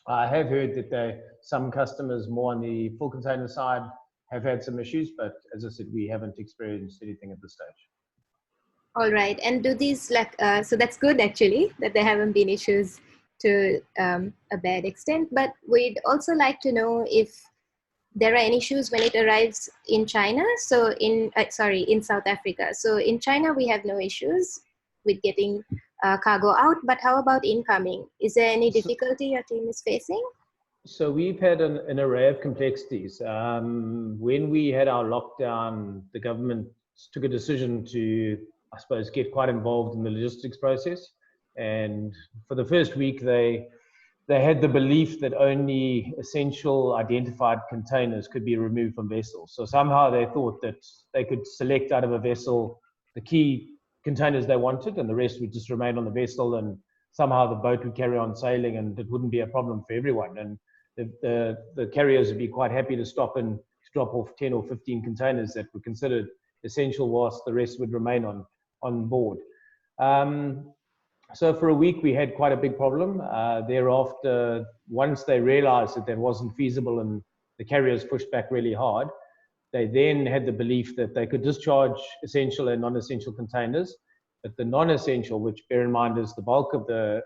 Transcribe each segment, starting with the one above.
I have heard that some customers more on the full container side have had some issues, but as I said, we haven't experienced anything at this stage. All right. And do these so that's good actually that there haven't been issues to a bad extent, but we'd also like to know if there are any issues when it arrives in China. So in South Africa. So in China, we have no issues with getting cargo out, but how about incoming? Is there any difficulty your team is facing? So we've had an array of complexities. When we had our lockdown, the government took a decision to, I suppose, get quite involved in the logistics process. And for the first week, they had the belief that only essential identified containers could be removed from vessels. So somehow they thought that they could select out of a vessel the key containers they wanted, and the rest would just remain on the vessel, and somehow the boat would carry on sailing, and it wouldn't be a problem for everyone. And the carriers would be quite happy to stop and drop off 10 or 15 containers that were considered essential, whilst the rest would remain on board. So for a week, we had quite a big problem. Thereafter, once they realized that wasn't feasible and the carriers pushed back really hard, they then had the belief that they could discharge essential and non-essential containers, but the non-essential, which bear in mind is the bulk of the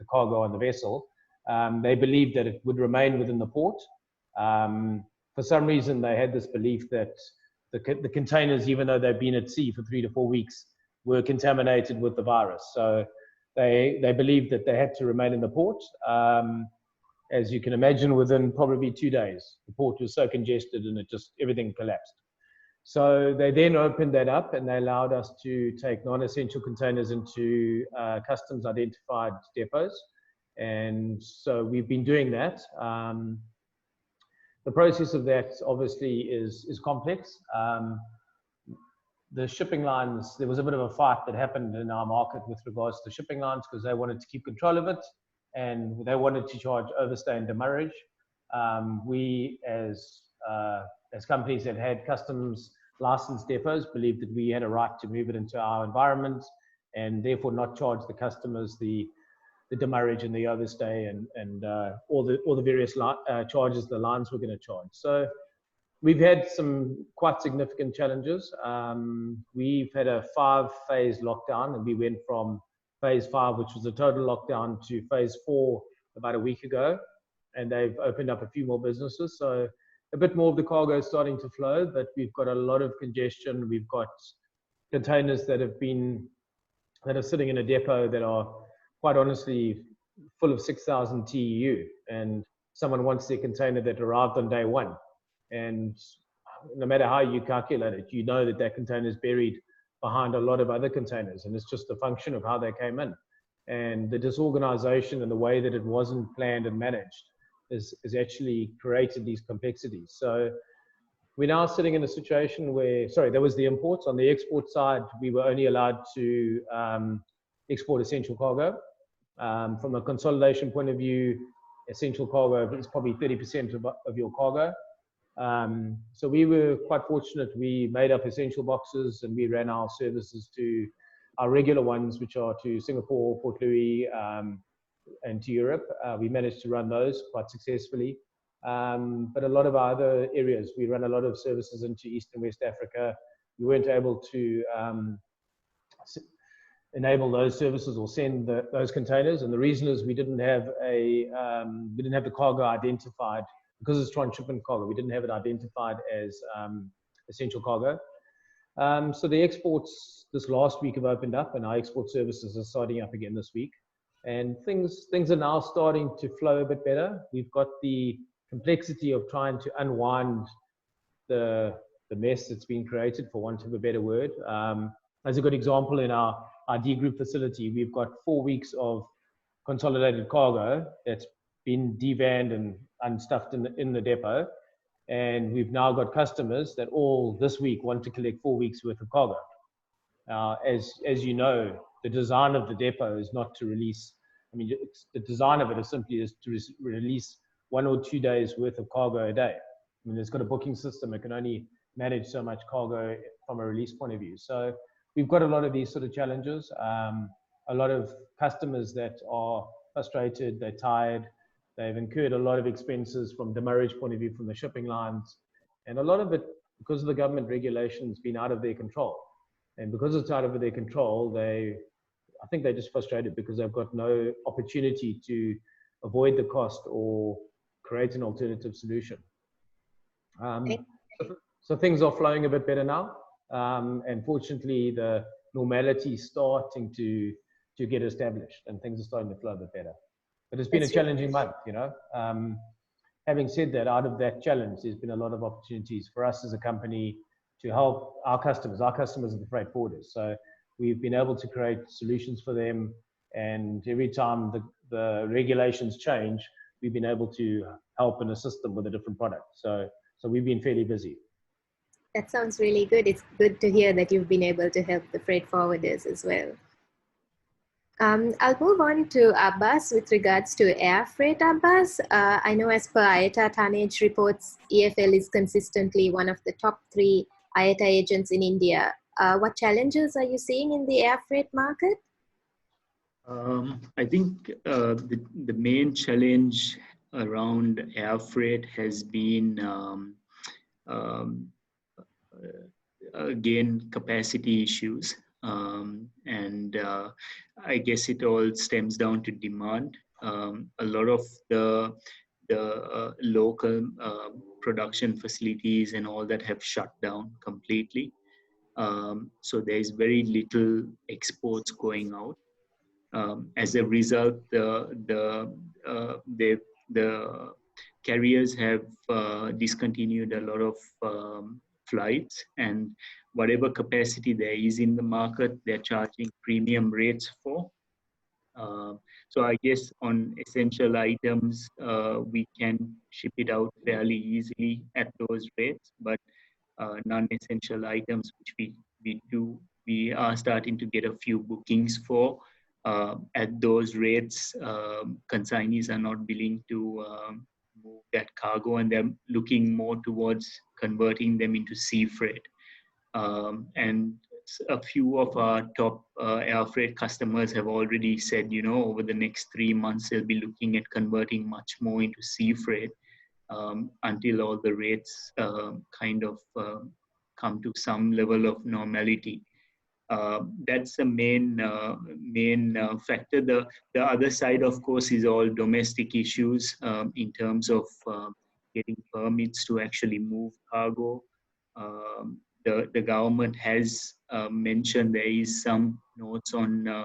cargo on the vessel, they believed that it would remain within the port. For some reason, they had this belief that the containers, even though they've been at sea for 3 to 4 weeks, were contaminated with the virus. So they believed that they had to remain in the port. As you can imagine, within probably 2 days, the port was so congested and everything collapsed. So they then opened that up and they allowed us to take non-essential containers into customs identified depots. And so we've been doing that. The process of that obviously is complex. The shipping lines, there was a bit of a fight that happened in our market with regards to shipping lines because they wanted to keep control of it and they wanted to charge overstay and demurrage. We as companies that had customs licensed depots believed that we had a right to move it into our environment and therefore not charge the customers the demurrage and the overstay and all the various charges the lines were going to charge. So we've had some quite significant challenges. We've had a 5-phase lockdown, and we went from phase 5, which was a total lockdown, to phase 4 about a week ago, and they've opened up a few more businesses. So a bit more of the cargo is starting to flow, but we've got a lot of congestion. We've got containers that are sitting in a depot that are quite honestly full of 6,000 TEU, and someone wants their container that arrived on day 1. And no matter how you calculate it, you know that container is buried behind a lot of other containers, and it's just a function of how they came in. And the disorganization and the way that it wasn't planned and managed is actually created these complexities. So we're now sitting in a situation where, that was the imports. On the export side, we were only allowed to export essential cargo. From a consolidation point of view, essential cargo is probably 30% of your cargo. So we were quite fortunate. We made up essential boxes and we ran our services to our regular ones, which are to Singapore, Port Louis, and to Europe. We managed to run those quite successfully. But a lot of our other areas, we run a lot of services into East and West Africa. We weren't able to enable those services or send those containers. And the reason is we didn't have the cargo identified. Because it's transshipment cargo, we didn't have it identified as essential cargo. So the exports this last week have opened up, and our export services are starting up again this week. And things are now starting to flow a bit better. We've got the complexity of trying to unwind the mess that's been created, for want of a better word. As a good example, in our D group facility, we've got 4 weeks of consolidated cargo that's been devanned and unstuffed in the depot, and we've now got customers that all this week want to collect 4 weeks worth of cargo. As you know, the design of the depot is not to release. I mean, the design of it is simply to release 1 or 2 days worth of cargo a day. I mean, it's got a booking system. It can only manage so much cargo from a release point of view. So we've got a lot of these sort of challenges. A lot of customers that are frustrated, they're tired, they've incurred a lot of expenses from demurrage point of view from the shipping lines, and a lot of it, because of the government regulations, been out of their control. And because it's out of their control, I think they're just frustrated because they've got no opportunity to avoid the cost or create an alternative solution. So things are flowing a bit better now. And fortunately, the normality is starting to get established and things are starting to flow a bit better. But it's been a challenging month, you know. Having said that, out of that challenge, there's been a lot of opportunities for us as a company to help our customers. Our customers are the freight forwarders. So we've been able to create solutions for them. And every time the regulations change, we've been able to help and assist them with a different product. So we've been fairly busy. That sounds really good. It's good to hear that you've been able to help the freight forwarders as well. I'll move on to Abbas with regards to air freight, Abbas. I know as per IATA tonnage reports, EFL is consistently one of the top 3 IATA agents in India. What challenges are you seeing in the air freight market? I think the main challenge around air freight has been again capacity issues, and I guess it all stems down to demand. A lot of the local production facilities and all that have shut down completely, so there is very little exports going out. As a result, the carriers have discontinued a lot of flights, and whatever capacity there is in the market, they're charging premium rates for. So I guess on essential items, we can ship it out fairly easily at those rates, but non-essential items, which we are starting to get a few bookings for. At those rates, consignees are not willing to move that cargo, and they're looking more towards converting them into sea freight. And a few of our top air freight customers have already said, you know, over the next 3 months, they'll be looking at converting much more into sea freight until all the rates kind of come to some level of normality. That's the main factor. The other side, of course, is all domestic issues in terms of getting permits to actually move cargo. The government has mentioned there is some notes on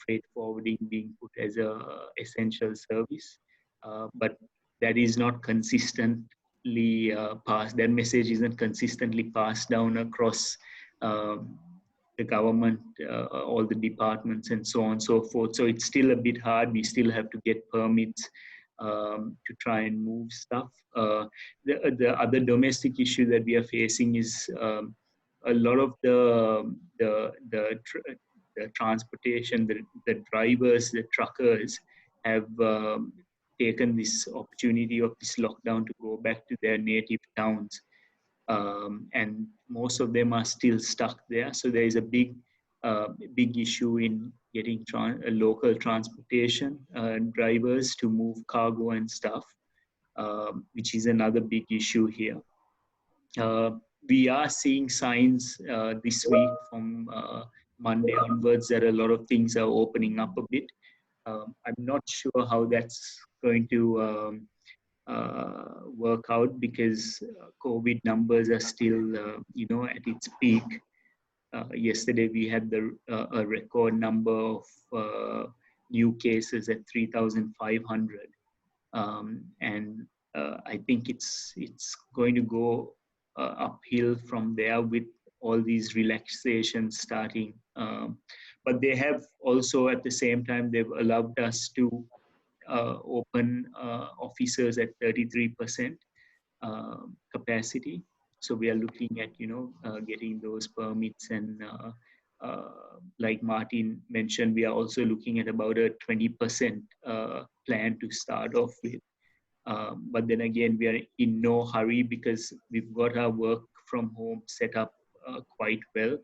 freight forwarding being put as a essential service, but that is not consistently passed. That message isn't consistently passed down across the government, all the departments, and so on and so forth. So it's still a bit hard. We still have to get permits to try and move stuff. The other domestic issue that we are facing is a lot of the transportation, the drivers, the truckers have taken this opportunity of this lockdown to go back to their native towns. And most of them are still stuck there. So there is a big issue in getting local transportation drivers to move cargo and stuff, which is another big issue here. We are seeing signs this week from Monday onwards that a lot of things are opening up a bit. I'm not sure how that's going to work out, because COVID numbers are still, at its peak. Yesterday we had a record number of new cases at 3,500, and I think it's going to go uphill from there with all these relaxations starting. But they have also, at the same time, they've allowed us to open offices at 33% capacity. So we are looking at, getting those permits, and like Martin mentioned, we are also looking at about a 20% plan to start off with. But then again, we are in no hurry because we've got our work from home set up quite well.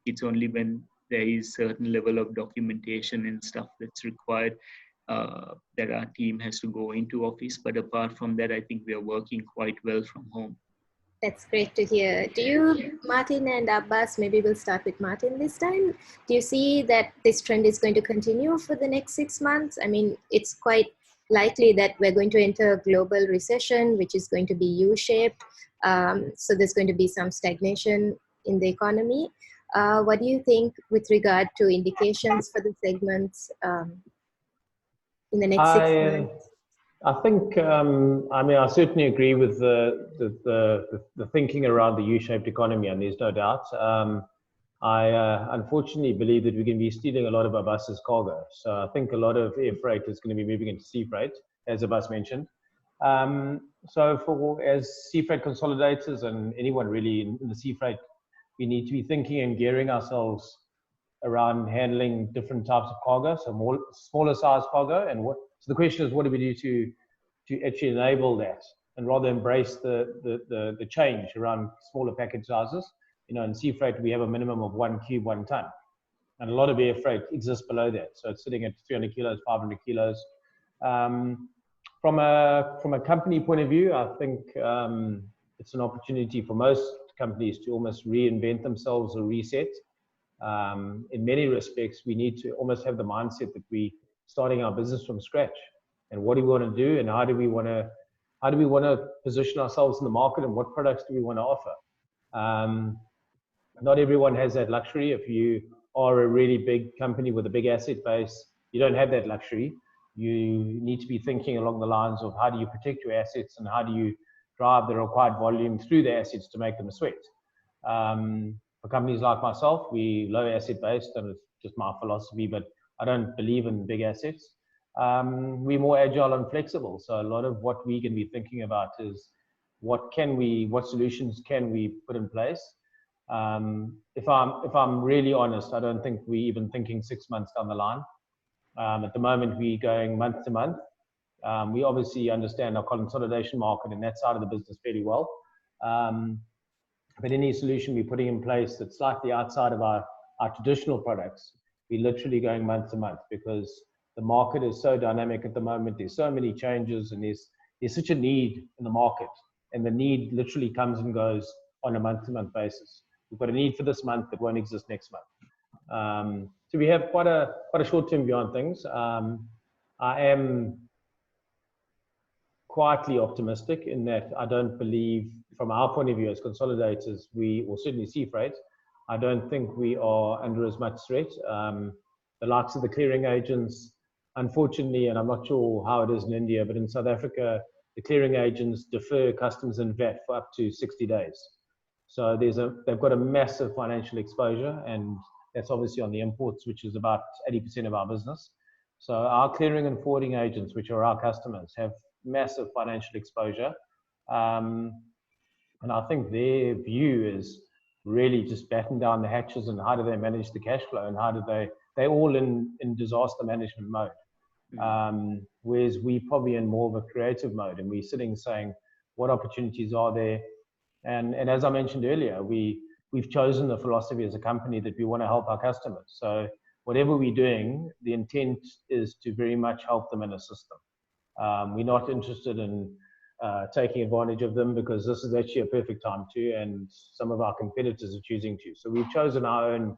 It's only when there is certain level of documentation and stuff that's required that our team has to go into office. But apart from that, I think we are working quite well from home. That's great to hear. Do you, Martin and Abbas, maybe we'll start with Martin this time. Do you see that this trend is going to continue for the next 6 months? I mean, it's quite likely that we're going to enter a global recession, which is going to be U-shaped. So there's going to be some stagnation in the economy. What do you think with regard to indications for the segments in the next 6 months? I think, I mean, I certainly agree with the thinking around the U-shaped economy, and there's no doubt. I unfortunately believe that we're going to be stealing a lot of Abbas's cargo. So I think a lot of air freight is going to be moving into sea freight, as Abbas mentioned. So as sea freight consolidators and anyone really in the sea freight, we need to be thinking and gearing ourselves around handling different types of cargo, so more smaller size cargo. And so the question is, what do we do to actually enable that, and rather embrace the change around smaller package sizes? You know, in sea freight, we have a minimum of 1 cube, 1 ton. And a lot of air freight exists below that. So it's sitting at 300 kilos, 500 kilos. From a company point of view, I think it's an opportunity for most companies to almost reinvent themselves or reset. In many respects, we need to almost have the mindset that we starting our business from scratch. And what do we want to do, and how do we want to position ourselves in the market, and what products do we want to offer? Not everyone has that luxury. If you are a really big company with a big asset base, you don't have that luxury. You need to be thinking along the lines of how do you protect your assets, and how do you drive the required volume through the assets to make them sweat. For companies like myself, we low asset based, and it's just my philosophy, but I don't believe in big assets. We're more agile and flexible. So a lot of what we can be thinking about is what solutions can we put in place? If I'm really honest, I don't think we're even thinking 6 months down the line. At the moment, we're going month to month. We obviously understand our consolidation market and that side of the business fairly well. But any solution we're putting in place that's slightly outside of our traditional products, we're literally going month to month, because the market is so dynamic at the moment. There's so many changes, and there's such a need in the market, and the need literally comes and goes on a month-to-month basis. We've got a need for this month that won't exist next month. So we have quite a short-term view on things. I am quietly optimistic in that I don't believe, from our point of view as consolidators, we will certainly sea freight, I don't think we are under as much threat. The likes of the clearing agents, unfortunately, and I'm not sure how it is in India, but in South Africa, the clearing agents defer customs and VAT for up to 60 days. So they've got a massive financial exposure, and that's obviously on the imports, which is about 80% of our business. So our clearing and forwarding agents, which are our customers, have massive financial exposure. And I think their view is really just batten down the hatches, and how do they manage the cash flow, and how do they're all in disaster management mode. Whereas we probably in more of a creative mode, and we're sitting saying, what opportunities are there? And as I mentioned earlier, we've chosen the philosophy as a company that we want to help our customers. So whatever we're doing, the intent is to very much help them and assist them. We're not interested in taking advantage of them, because this is actually a perfect time to, and some of our competitors are choosing to. So we've chosen our own,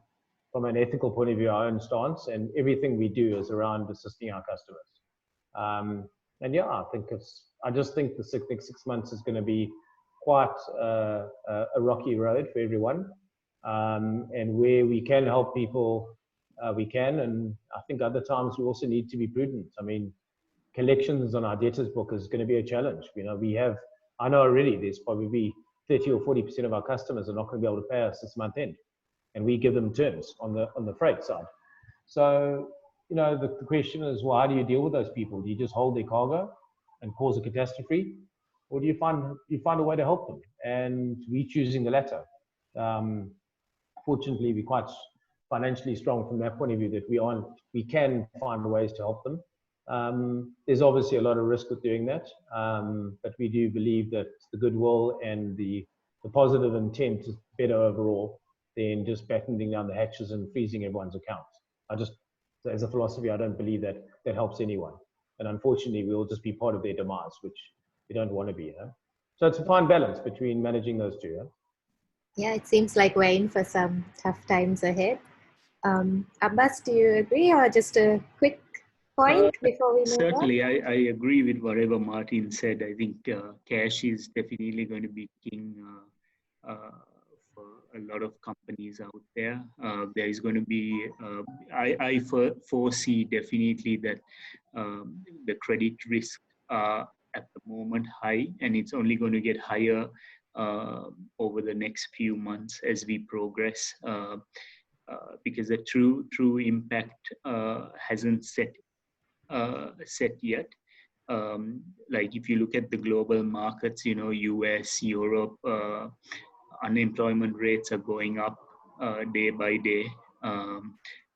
from an ethical point of view, our own stance, and everything we do is around assisting our customers. And yeah, I just think the next 6 months is going to be quite a rocky road for everyone. And where we can help people, we can. And I think other times we also need to be prudent. I mean, collections on our debtors book is going to be a challenge. You know, I know already there's probably 30 or 40% of our customers are not going to be able to pay us this month end, and we give them terms on the freight side. So, you know, the question is, well, how do you deal with those people? Do you just hold their cargo and cause a catastrophe, or do you find a way to help them? And we're choosing the latter. Fortunately, we're quite financially strong from that point of view, that we can find ways to help them. There's obviously a lot of risk with doing that, but we do believe that the goodwill and the positive intent is better overall than just battening down the hatches and freezing everyone's accounts. As a philosophy, I don't believe that that helps anyone. And unfortunately, we will just be part of their demise, which we don't want to be. So it's a fine balance between managing those two. Yeah, it seems like we're in for some tough times ahead. Abbas, do you agree, or just a quick point before we move on? Certainly, I agree with whatever Martin said. I think cash is definitely going to be king for a lot of companies out there. There is going to be, I foresee definitely that the credit risk are at the moment high, and it's only going to get higher over the next few months as we progress, because the true impact hasn't set yet. Like if you look at the global markets, US, Europe, unemployment rates are going up day by day,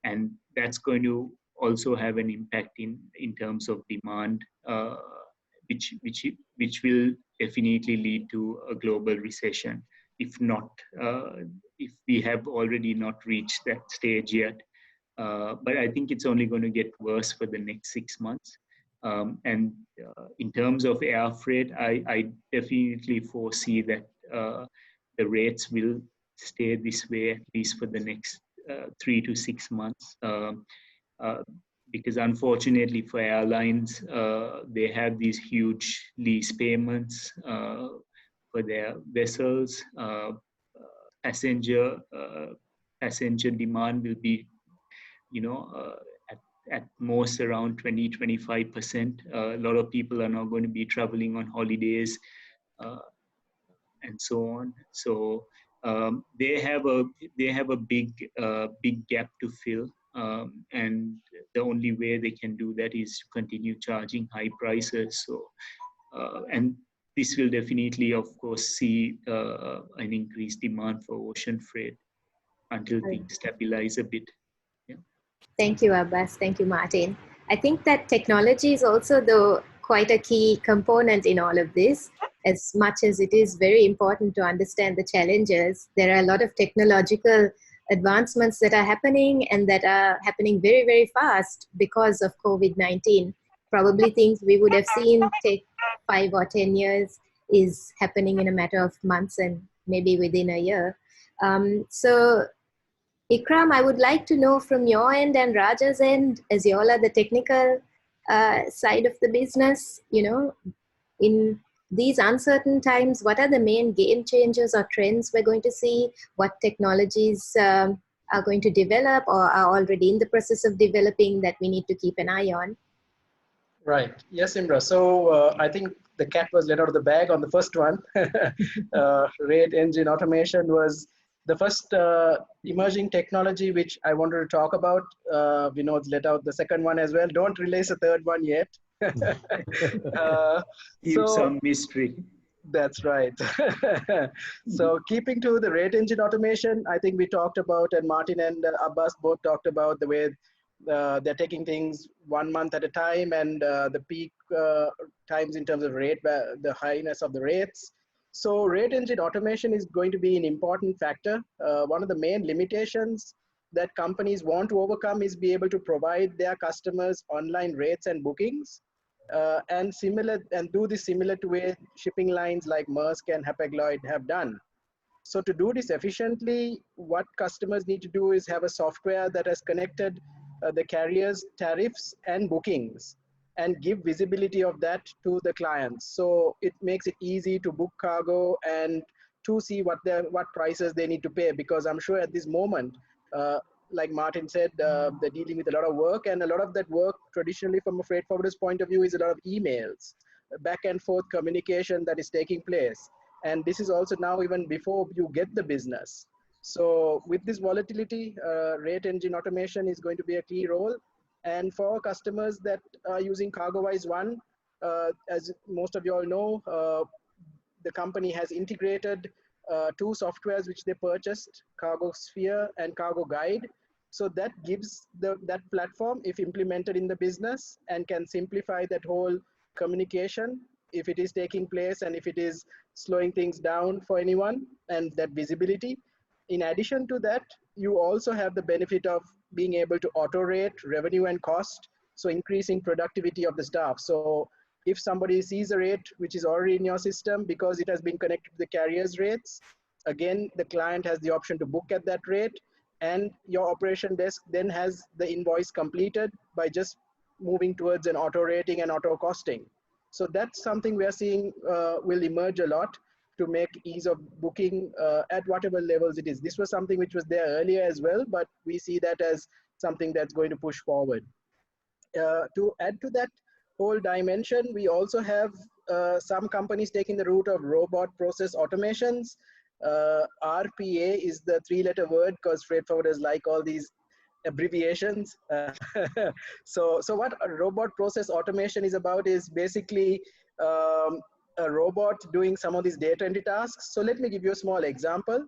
and that's going to also have an impact in terms of demand, which will definitely lead to a global recession, if not, if we have already not reached that stage yet. But I think it's only going to get worse for the next 6 months. And in terms of air freight, I definitely foresee that the rates will stay this way at least for the next 3 to 6 months. Because unfortunately for airlines, they have these huge lease payments for their vessels. Passenger demand will be, at most around 20-25%. A lot of people are now going to be traveling on holidays and so on. So they have a big gap to fill, and the only way they can do that is to continue charging high prices. So and this will definitely, of course, see an increased demand for ocean freight until things stabilize a bit. Thank you, Abbas. Thank you, Martin. I think that technology is also quite a key component in all of this. As much as it is very important to understand the challenges, there are a lot of technological advancements that are happening, and that are happening very, very fast because of COVID-19. Probably things we would have seen take 5 or 10 years is happening in a matter of months and maybe within a year. So Ikraam, I would like to know from your end and Raja's end, as you all are the technical side of the business, in these uncertain times, what are the main game changers or trends we're going to see? What technologies are going to develop or are already in the process of developing that we need to keep an eye on? Right. Yes, Imra. So I think the cat was let out of the bag on the first one. Rate engine automation was the first emerging technology which I wanted to talk about. Vinod let out the second one as well. Don't release a third one yet. Keep some mystery. That's right. So keeping to the rate engine automation, I think we talked about, and Martin and Abbas both talked about the way they're taking things 1 month at a time, and the peak times in terms of rate, the highness of the rates. So rate engine automation is going to be an important factor. One of the main limitations that companies want to overcome is be able to provide their customers online rates and bookings, and do this similar to way shipping lines like Maersk and Hapag-Lloyd have done. So to do this efficiently, what customers need to do is have a software that has connected the carrier's tariffs and bookings, and give visibility of that to the clients. So it makes it easy to book cargo and to see what prices they need to pay, because I'm sure at this moment, like Martin said, they're dealing with a lot of work, and a lot of that work traditionally from a freight forwarder's point of view is a lot of emails, back and forth communication that is taking place. And this is also now even before you get the business. So with this volatility, rate engine automation is going to be a key role. And for customers that are using CargoWise One, as most of you all know, the company has integrated 2 softwares which they purchased, CargoSphere and CargoGuide. So that gives that platform, if implemented in the business, and can simplify that whole communication, if it is taking place and if it is slowing things down for anyone, and that visibility. In addition to that, you also have the benefit of being able to auto rate revenue and cost. So increasing productivity of the staff. So if somebody sees a rate which is already in your system because it has been connected to the carrier's rates, again, the client has the option to book at that rate, and your operation desk then has the invoice completed by just moving towards an auto rating and auto costing. So that's something we are seeing will emerge a lot to make ease of booking at whatever levels it is. This was something which was there earlier as well, but we see that as something that's going to push forward. To add to that whole dimension, we also have some companies taking the route of robot process automations. RPA is the three-letter word because freight forwarders like all these abbreviations. So what a robot process automation is about is basically a robot doing some of these data entry tasks. So let me give you a small example.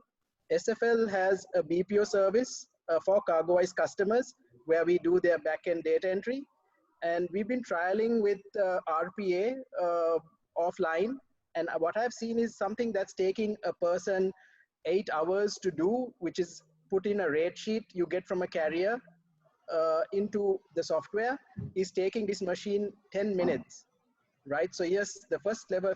SFL has a BPO service for CargoWise customers where we do their back-end data entry. And we've been trialing with RPA offline. And what I've seen is something that's taking a person 8 hours to do, which is put in a rate sheet you get from a carrier into the software, is taking this machine 10 minutes, right? So yes, the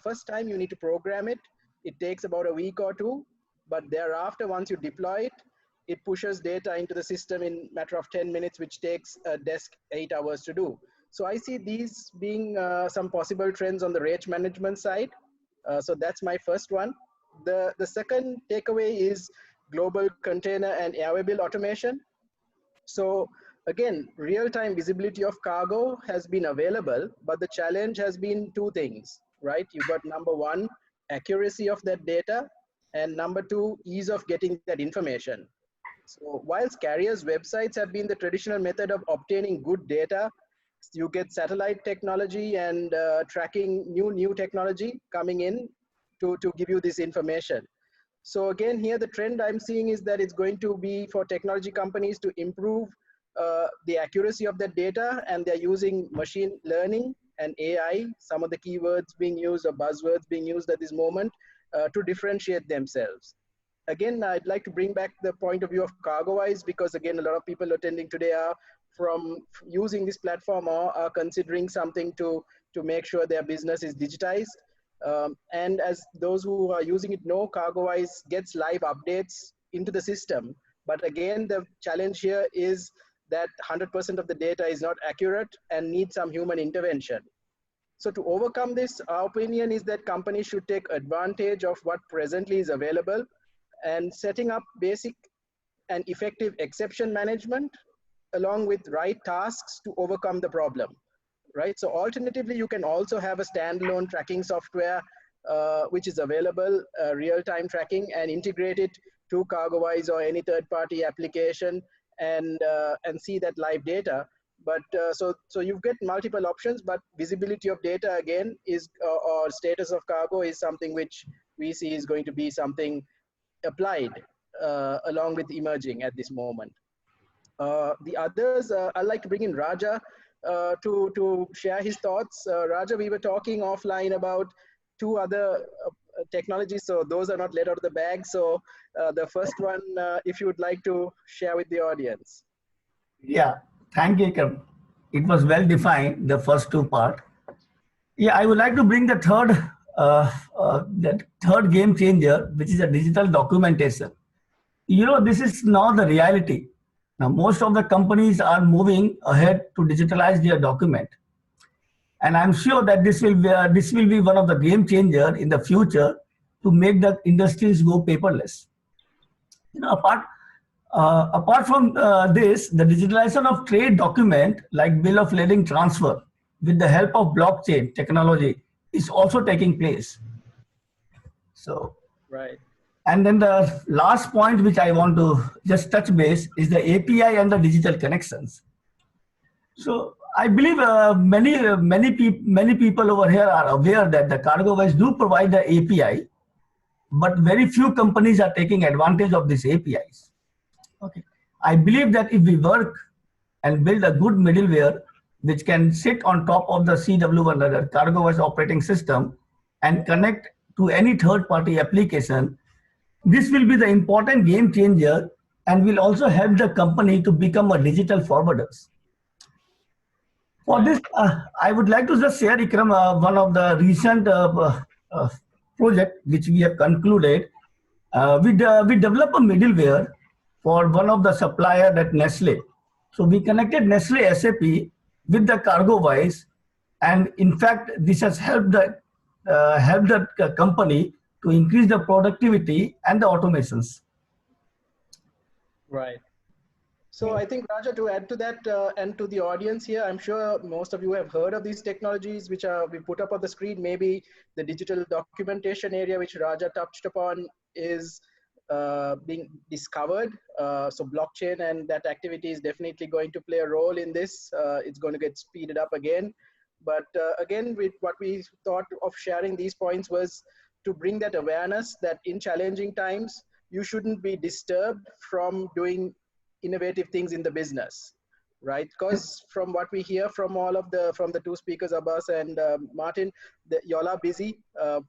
first time you need to program it. It takes about a week or two, but thereafter, once you deploy it, it pushes data into the system in a matter of 10 minutes, which takes a desk 8 hours to do. So I see these being some possible trends on the rate management side. So that's my first one. The second takeaway is global container and airway bill automation. So again, real-time visibility of cargo has been available, but the challenge has been two things, right? You've got number one, accuracy of that data, and number two, ease of getting that information. So whilst carriers' websites have been the traditional method of obtaining good data, you get satellite technology and tracking new technology coming in to give you this information. So again, here the trend I'm seeing is that it's going to be for technology companies to improve the accuracy of that data, and they're using machine learning and AI, some of the keywords being used or buzzwords being used at this moment to differentiate themselves. Again, I'd like to bring back the point of view of CargoWise, because again, a lot of people attending today are from using this platform or are considering something to make sure their business is digitized. And as those who are using it know, CargoWise gets live updates into the system. But again, the challenge here is that 100% of the data is not accurate and needs some human intervention. So to overcome this, our opinion is that companies should take advantage of what presently is available and setting up basic and effective exception management along with right tasks to overcome the problem, right? So alternatively, you can also have a standalone tracking software which is available, real-time tracking, and integrate it to CargoWise or any third-party application and see that live data. But so you get multiple options, but visibility of data again is, or status of cargo is something which we see is going to be something applied along with emerging at this moment. The others, I'd like to bring in Raja to share his thoughts. Raja, we were talking offline about two other technologies, so those are not let out of the bag. So the first one, if you would like to share with the audience. Yeah, thank you, Ikraam. It was well defined, the first two part. Yeah, I would like to bring the third game changer, which is a digital documentation. You know, this is now the reality. Now, most of the companies are moving ahead to digitalize their document. And I'm sure that this will be one of the game changer in the future to make the industries go paperless. You know, apart from this, the digitalization of trade document like bill of lading transfer with the help of blockchain technology is also taking place. So, right. And then the last point which I want to just touch base is the API and the digital connections. So I believe many people over here are aware that the CargoWise do provide the API, but very few companies are taking advantage of these APIs. Okay, I believe that if we work and build a good middleware which can sit on top of the CW1, the CargoWise operating system, and connect to any third-party application, this will be the important game changer and will also help the company to become a digital forwarders. For this, I would like to just share, Ikraam, one of the recent project which we have concluded. We developed a middleware for one of the supplier at Nestle. So we connected Nestle SAP with the CargoWise, and in fact, this has helped the company to increase the productivity and the automations. Right. So I think, Raja, to add to that and to the audience here, I'm sure most of you have heard of these technologies which we put up on the screen. Maybe the digital documentation area, which Raja touched upon, is being discovered. So blockchain and that activity is definitely going to play a role in this. It's going to get speeded up again. But again, with what we thought of sharing these points was to bring that awareness that in challenging times, you shouldn't be disturbed from doing innovative things in the business, right? Because from what we hear from the two speakers, Abbas and Martin, y'all are busy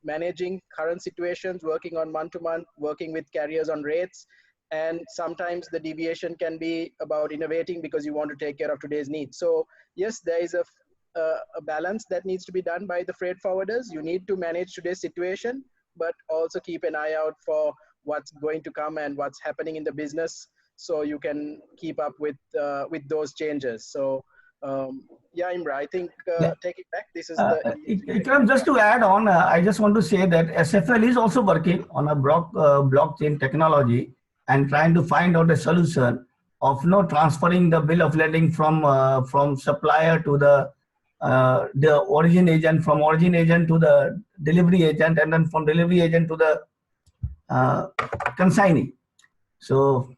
managing current situations, working on month-to-month, working with carriers on rates, and sometimes the deviation can be about innovating because you want to take care of today's needs. So yes, there is a balance that needs to be done by the freight forwarders. You need to manage today's situation, but also keep an eye out for what's going to come and what's happening in the business, so you can keep up with those changes. So yeah, Imra, I think take it back. This is Ikraam, just to add on, I just want to say that SFL is also working on a blockchain technology and trying to find out a solution of transferring the bill of lading from supplier to the origin agent, from origin agent to the delivery agent, and then from delivery agent to the consignee. So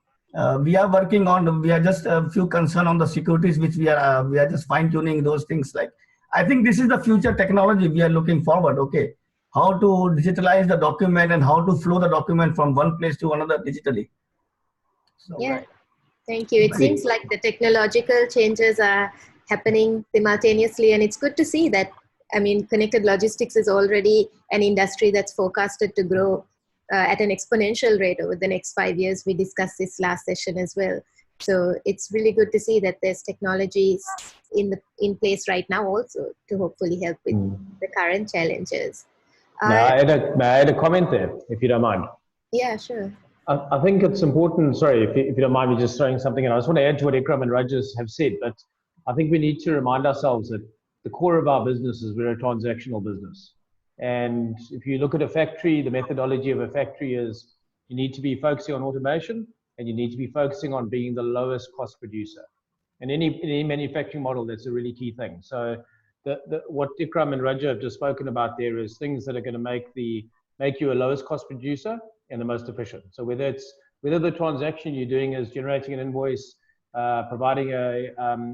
we are working on. We are just a few concern on the securities, which we are just fine tuning those things. Like, I think this is the future technology we are looking forward. Okay, how to digitalize the document and how to flow the document from one place to another digitally. So, yeah, right. Thank you. It seems like the technological changes are happening simultaneously, and it's good to see that. I mean, connected logistics is already an industry that's forecasted to grow at an exponential rate over the next 5 years. We discussed this last session as well. So it's really good to see that there's technologies in place right now also to hopefully help with the current challenges. May I add a comment there, if you don't mind? Yeah, sure. I think it's important, sorry, if you don't mind me just throwing something in. I just want to add to what Ikraam and Reyaz have said, but I think we need to remind ourselves that the core of our business is we're a transactional business. And if you look at a factory, the methodology of a factory is you need to be focusing on automation and you need to be focusing on being the lowest cost producer. And in any manufacturing model, that's a really key thing. So what Ikraam and Reyaz have just spoken about there is things that are going to make you a lowest cost producer and the most efficient. So whether the transaction you're doing is generating an invoice, providing a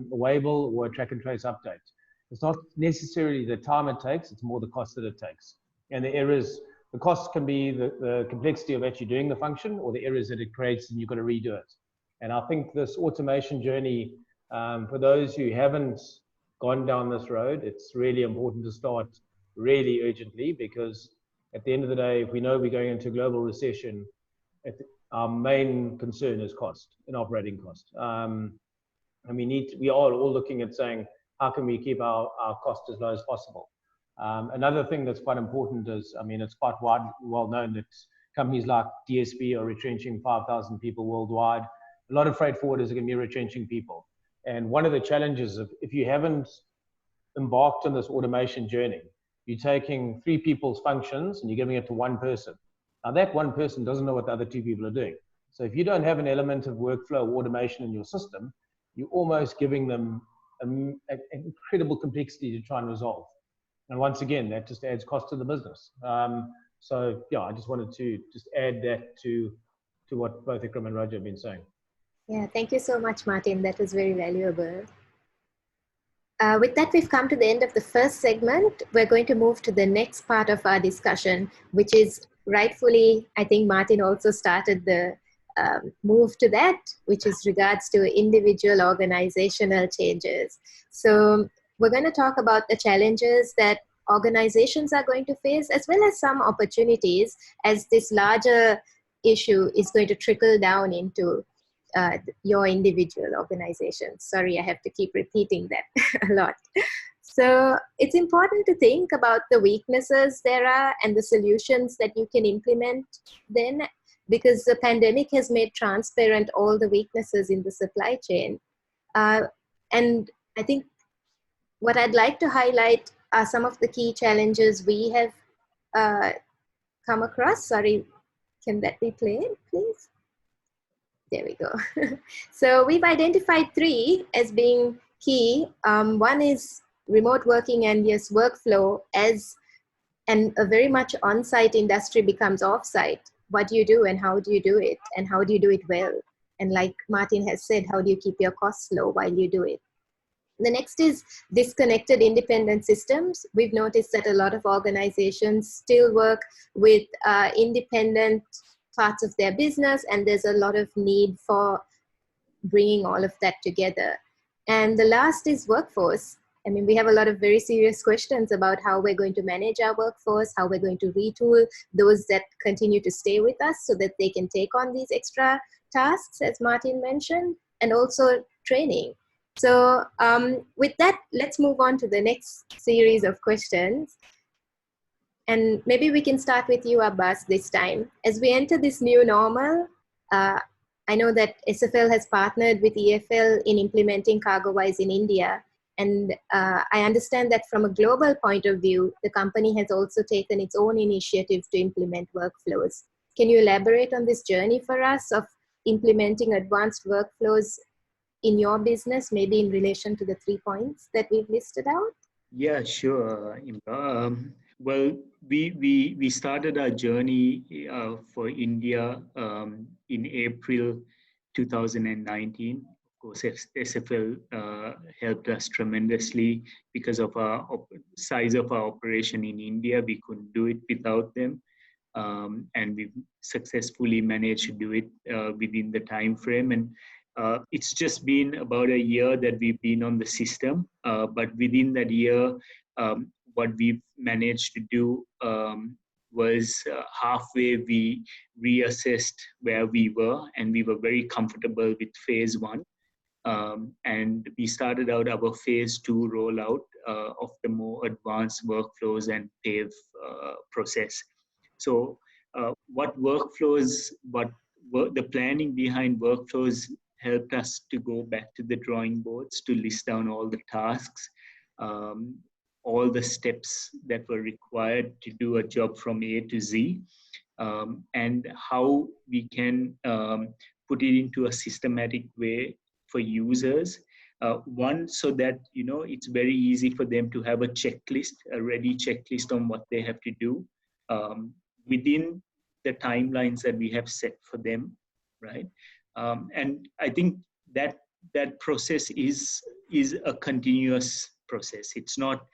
waybill or a track and trace update, it's not necessarily the time it takes, it's more the cost that it takes. And the costs can be the complexity of actually doing the function or the errors that it creates and you've got to redo it. And I think this automation journey, for those who haven't gone down this road, it's really important to start really urgently, because at the end of the day, if we know we're going into a global recession, our main concern is cost and operating cost. And we are all looking at saying, how can we keep our cost as low as possible? Another thing that's quite important is, it's quite well known that companies like DSB are retrenching 5,000 people worldwide. A lot of freight forwarders are going to be retrenching people. And one of the challenges of, if you haven't embarked on this automation journey, you're taking 3 people's functions and you're giving it to one person. Now that one person doesn't know what the other 2 people are doing. So if you don't have an element of workflow automation in your system, you're almost giving them an incredible complexity to try and resolve. And once again, that just adds cost to the business. So yeah, I just wanted to just add that to what both Ikraam and Reyaz have been saying. Yeah, thank you so much, Martin. That was very valuable. With that, we've come to the end of the first segment. We're going to move to the next part of our discussion, which is rightfully, I think Martin also started the move to that, which is regards to individual organizational changes. So we're going to talk about the challenges that organizations are going to face, as well as some opportunities, as this larger issue is going to trickle down into your individual organizations. Sorry, I have to keep repeating that a lot. So it's important to think about the weaknesses there are and the solutions that you can implement then, because the pandemic has made transparent all the weaknesses in the supply chain. And I think what I'd like to highlight are some of the key challenges we have come across. Sorry, can that be played, please? There we go. So we've identified 3 as being key. One is remote working and yes, workflow as a very much on-site industry becomes off-site. What do you do and how do you do it? And how do you do it well? And like Martin has said, how do you keep your costs low while you do it? The next is disconnected independent systems. We've noticed that a lot of organizations still work with independent parts of their business, and there's a lot of need for bringing all of that together. And the last is workforce. I mean, we have a lot of very serious questions about how we're going to manage our workforce, how we're going to retool those that continue to stay with us so that they can take on these extra tasks, as Martin mentioned, and also training. So with that, let's move on to the next series of questions. And maybe we can start with you, Abbas, this time. As we enter this new normal, I know that SFL has partnered with EFL in implementing CargoWise in India. And I understand that from a global point of view, the company has also taken its own initiative to implement workflows. Can you elaborate on this journey for us of implementing advanced workflows in your business, maybe in relation to the 3 points that we've listed out? Yeah, sure, Imra. Well, we started our journey for India in April 2019. Of course, SFL helped us tremendously because of our size of our operation in India. We couldn't do it without them. And we successfully managed to do it within the time frame. And it's just been about a year that we've been on the system, but within that year, what we've managed to do was halfway we reassessed where we were, and we were very comfortable with phase 1. And we started out our phase 2 rollout of the more advanced workflows and PAVE process. So what the planning behind workflows helped us to go back to the drawing boards to list down all the tasks, all the steps that were required to do a job from A to Z, and how we can put it into a systematic way for users. One, so that it's very easy for them to have a checklist, a ready checklist on what they have to do within the timelines that we have set for them, right? And I think that process is a continuous process. It's not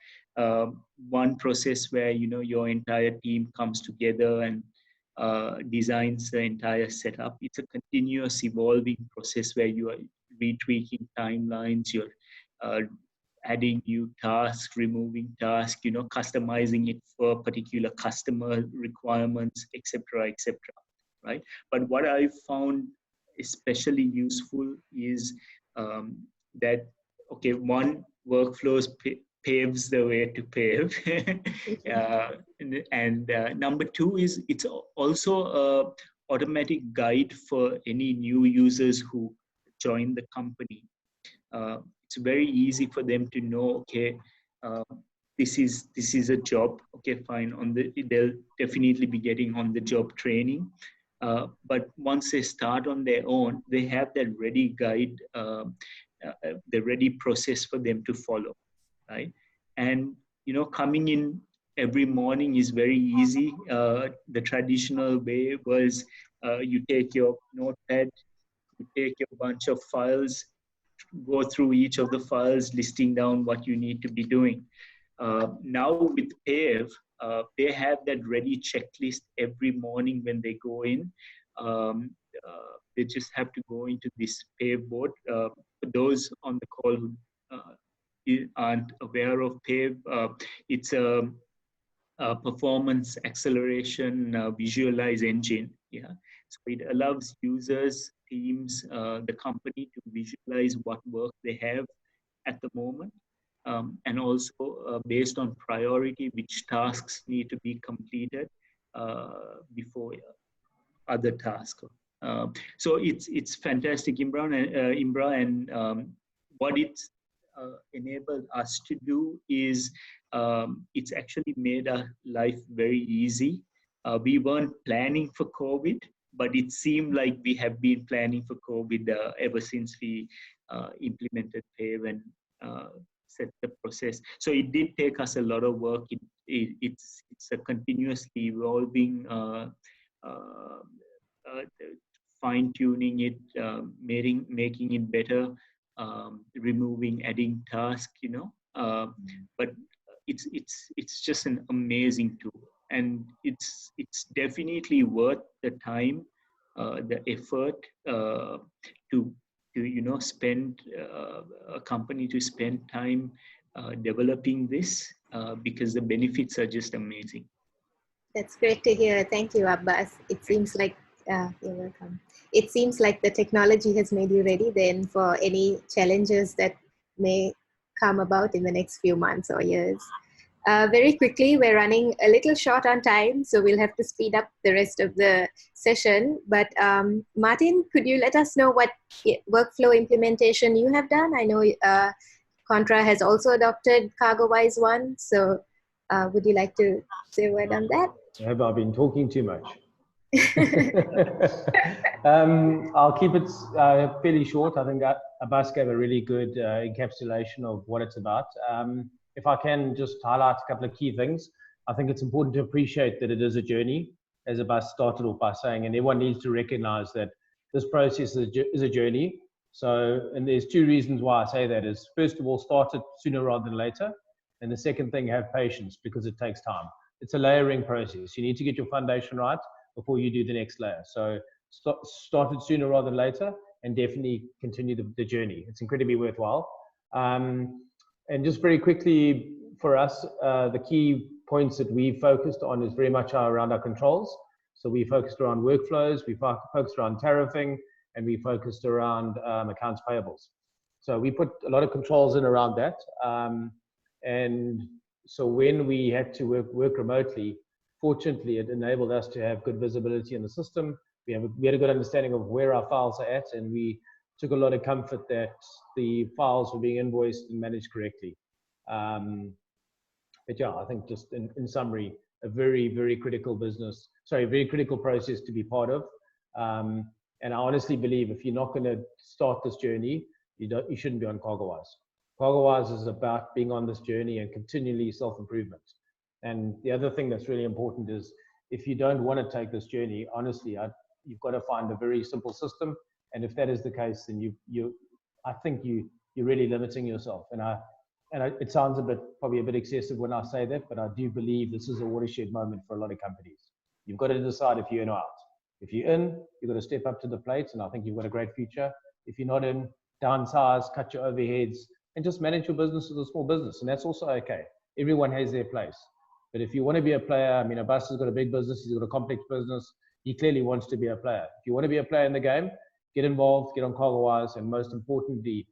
one process where your entire team comes together and designs the entire setup. It's a continuous evolving process where you are retweaking timelines, you're adding new tasks, removing tasks, customizing it for particular customer requirements, etc., right? But what I found especially useful is that, okay, one, workflows paves the way to pave. And number 2 is it's also a automatic guide for any new users who join the company. It's very easy for them to know, okay, this is a job, okay, fine. They'll definitely be getting on the job training. But once they start on their own, they have that ready guide, the ready process for them to follow, right? And coming in every morning is very easy. The traditional way was you take your notepad, you take your bunch of files, go through each of the files, listing down what you need to be doing. Now with PAVE, they have that ready checklist every morning when they go in. They just have to go into this PAVE board. For those on the call who aren't aware of PAVE, it's a performance acceleration visualize engine. Yeah, so it allows users, teams, the company to visualize what work they have at the moment, and also based on priority, which tasks need to be completed before other tasks. So it's fantastic, Imra, and what it's enabled us to do is it's actually made our life very easy. We weren't planning for COVID, but it seemed like we have been planning for COVID ever since we implemented PAVE and set the process. So it did take us a lot of work. It's a continuously evolving, fine-tuning it, making it better, removing, adding tasks, but it's just an amazing tool, and it's definitely worth the time, the effort to spend a company to spend time developing this, because the benefits are just amazing. That's great to hear. Thank you, Abbas. It seems like you're welcome. It seems like the technology has made you ready then for any challenges that may come about in the next few months or years. Very quickly, we're running a little short on time, so we'll have to speed up the rest of the session. But Martin, could you let us know what workflow implementation you have done? I know Contra has also adopted CargoWise 1, so would you like to say a word on that? Have I been talking too much? I'll keep it fairly short. I think Abbas gave a really good encapsulation of what it's about. If I can just highlight a couple of key things, I think it's important to appreciate that it is a journey, as Abbas started off by saying, and everyone needs to recognize that this process is a journey. So, and there's two reasons why I say that is, first of all, start it sooner rather than later. And the second thing, have patience, because it takes time. It's a layering process. You need to get your foundation right before you do the next layer. So start it sooner rather than later, and definitely continue the journey. It's incredibly worthwhile. And just very quickly for us, the key points that we focused on is very much around our controls. So we focused around workflows, we focused around tariffing, and we focused around accounts payables. So we put a lot of controls in around that. And so when we had to work remotely, fortunately, it enabled us to have good visibility in the system. We had a good understanding of where our files are at, and we took a lot of comfort that the files were being invoiced and managed correctly. But yeah, I think just in summary, a very, very critical very critical process to be part of. And I honestly believe if you're not going to start this journey, you shouldn't be on CargoWise. CargoWise is about being on this journey and continually self-improvement. And the other thing that's really important is if you don't want to take this journey, honestly, you've got to find a very simple system. And if that is the case, then I think you're really limiting yourself. And it sounds probably a bit excessive when I say that, but I do believe this is a watershed moment for a lot of companies. You've got to decide if you're in or out. If you're in, you've got to step up to the plate, and I think you've got a great future. If you're not in, downsize, cut your overheads, and just manage your business as a small business. And that's also okay. Everyone has their place. But if you want to be a player, I mean, Abbas has got a big business, he's got a complex business. He clearly wants to be a player. If you want to be a player in the game, get involved, get on CargoWise, and most importantly,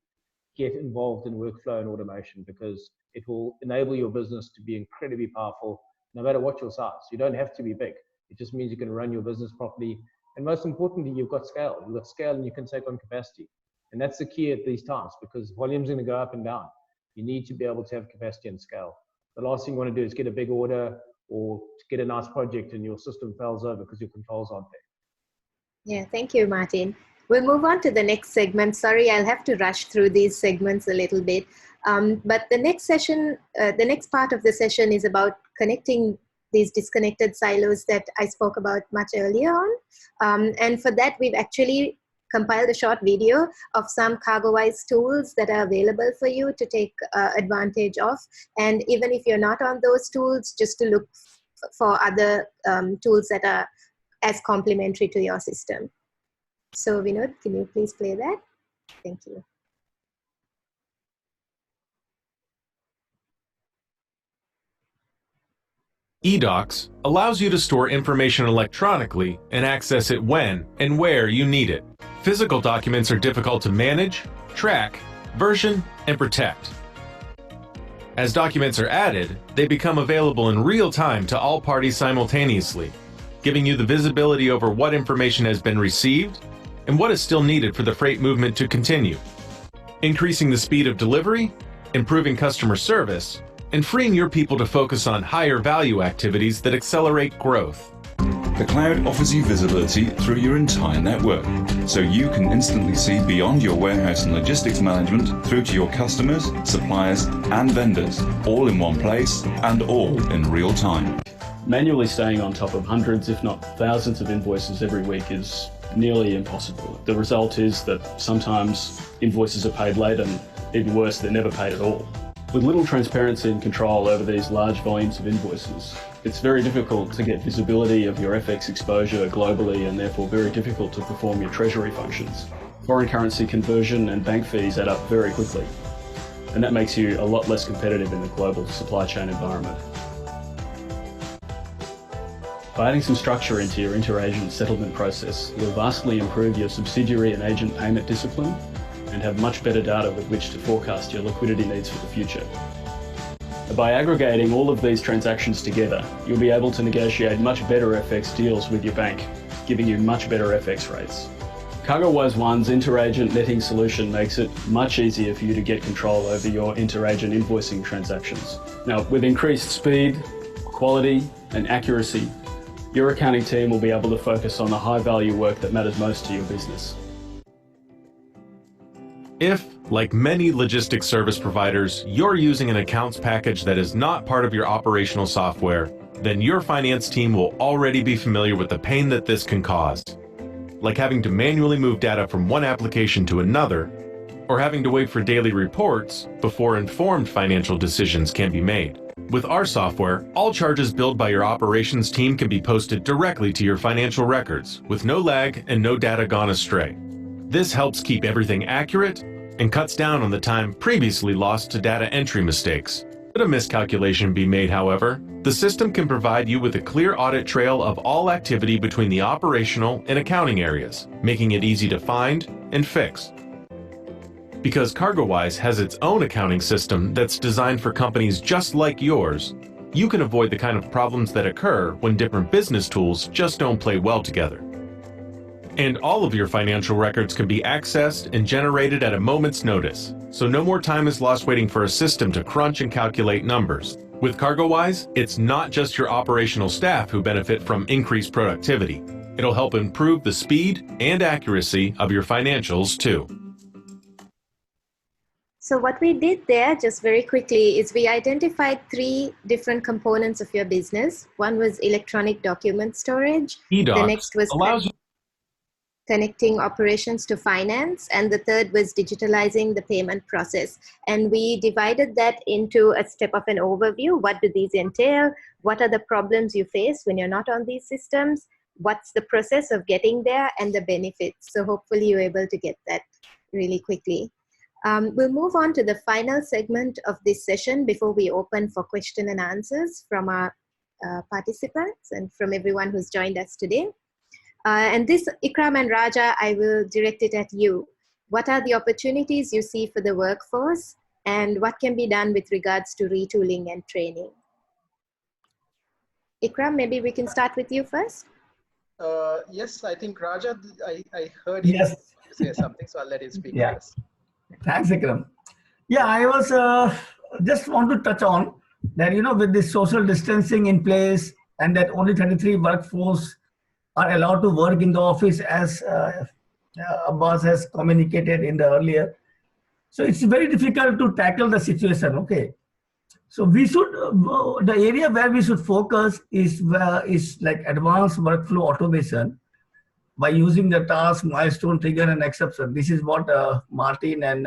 get involved in workflow and automation, because it will enable your business to be incredibly powerful, no matter what your size. You don't have to be big. It just means you can run your business properly. And most importantly, you've got scale. You've got scale and you can take on capacity. And that's the key at these times, because volume's going to go up and down. You need to be able to have capacity and scale. The last thing you want to do is get a big order or get a nice project and your system fails over because your controls aren't there. Yeah, thank you, Martin. We'll move on to the next segment. Sorry, I'll have to rush through these segments a little bit. But the next session, the next part of the session is about connecting these disconnected silos that I spoke about much earlier on. And for that, we've actually compiled a short video of some CargoWise tools that are available for you to take advantage of. And even if you're not on those tools, just to look for other tools that are as complementary to your system. So Vinod, can you please play that? Thank you. eDocs allows you to store information electronically and access it when and where you need it. Physical documents are difficult to manage, track, version, and protect. As documents are added, they become available in real time to all parties simultaneously, giving you the visibility over what information has been received and what is still needed for the freight movement to continue, increasing the speed of delivery, improving customer service, and freeing your people to focus on higher value activities that accelerate growth. The cloud offers you visibility through your entire network, so you can instantly see beyond your warehouse and logistics management through to your customers, suppliers, and vendors, all in one place and all in real time. Manually staying on top of hundreds, if not thousands of invoices every week is nearly impossible. The result is that sometimes invoices are paid late and even worse, they're never paid at all. With little transparency and control over these large volumes of invoices, it's very difficult to get visibility of your FX exposure globally and therefore very difficult to perform your treasury functions. Foreign currency conversion and bank fees add up very quickly, and that makes you a lot less competitive in the global supply chain environment. By adding some structure into your inter-agent settlement process, you'll vastly improve your subsidiary and agent payment discipline and have much better data with which to forecast your liquidity needs for the future. By aggregating all of these transactions together, you'll be able to negotiate much better FX deals with your bank, giving you much better FX rates. CargoWise One's inter-agent netting solution makes it much easier for you to get control over your inter-agent invoicing transactions. Now, with increased speed, quality, and accuracy, your accounting team will be able to focus on the high-value work that matters most to your business. If, like many logistics service providers, you're using an accounts package that is not part of your operational software, then your finance team will already be familiar with the pain that this can cause, like having to manually move data from one application to another, or having to wait for daily reports before informed financial decisions can be made. With our software, all charges billed by your operations team can be posted directly to your financial records, with no lag and no data gone astray. This helps keep everything accurate and cuts down on the time previously lost to data entry mistakes. Should a miscalculation be made, however, the system can provide you with a clear audit trail of all activity between the operational and accounting areas, making it easy to find and fix. Because CargoWise has its own accounting system that's designed for companies just like yours, you can avoid the kind of problems that occur when different business tools just don't play well together. And all of your financial records can be accessed and generated at a moment's notice, so no more time is lost waiting for a system to crunch and calculate numbers. With CargoWise, it's not just your operational staff who benefit from increased productivity. It'll help improve the speed and accuracy of your financials too. So what we did there, just very quickly, is we identified 3 different components of your business. One was electronic document storage. eDocs the next was allows you connecting operations to finance, and the third was digitalizing the payment process. And we divided that into a step of an overview. What do these entail? What are the problems you face when you're not on these systems? What's the process of getting there, and the benefits? So hopefully you're able to get that really quickly. We'll move on to the final segment of this session before we open for question and answers from our participants and from everyone who's joined us today. And this, Ikraam and Raja, I will direct it at you. What are the opportunities you see for the workforce, and what can be done with regards to retooling and training? Ikraam, maybe we can start with you first. Yes, I think Raja, I heard Yes. you say something, so I'll let him speak Yeah. first. Thanks, Ikraam. Yeah, I was just want to touch on that, with this social distancing in place and that only 33 workforce are allowed to work in the office as Abbas has communicated in the earlier. So it's very difficult to tackle the situation, okay? So we should, the area where we should focus is like advanced workflow automation by using the task, milestone, trigger, and exception. This is what Martin and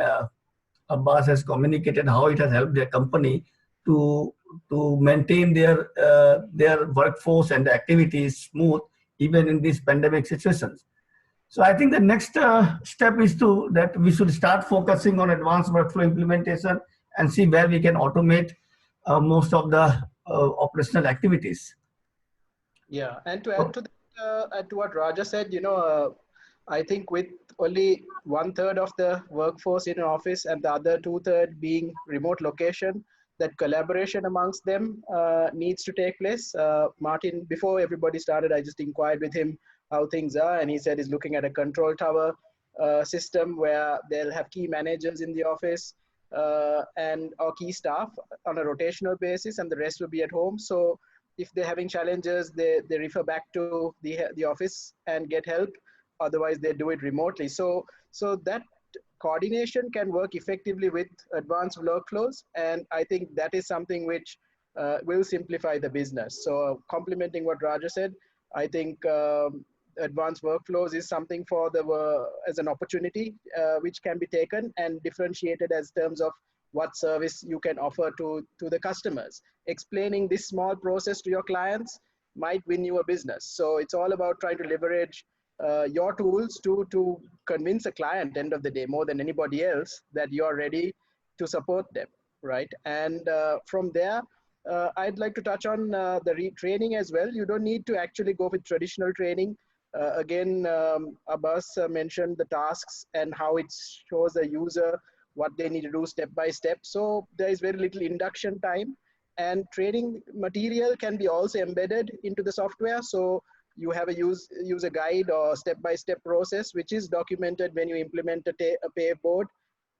Abbas has communicated, how it has helped their company to maintain their workforce and the activities smooth, even in these pandemic situations. So I think the next step is that we should start focusing on advanced workflow implementation and see where we can automate most of the operational activities. Yeah, and to add to that, add to what Raja said, I think with only 1/3 of the workforce in an office and the other 2/3 being remote location, that collaboration amongst them needs to take place. Martin, before everybody started, I just inquired with him how things are, and he said he's looking at a control tower system where they'll have key managers in the office and or key staff on a rotational basis, and the rest will be at home. So if they're having challenges, they refer back to the office and get help. Otherwise, they do it remotely. So that coordination can work effectively with advanced workflows. And I think that is something which will simplify the business. So complementing what Raja said, I think advanced workflows is something for as an opportunity which can be taken and differentiated as terms of what service you can offer to the customers. Explaining this small process to your clients might win you a business. So it's all about trying to leverage your tools to convince a client, end of the day, more than anybody else, that you're ready to support them, right? And from there, I'd like to touch on the retraining as well. You don't need to actually go with traditional training. Again, Abbas mentioned the tasks and how it shows the user what they need to do step by step. So there is very little induction time, and training material can be also embedded into the software. So you have a user guide or step-by-step process, which is documented when you implement a pay board.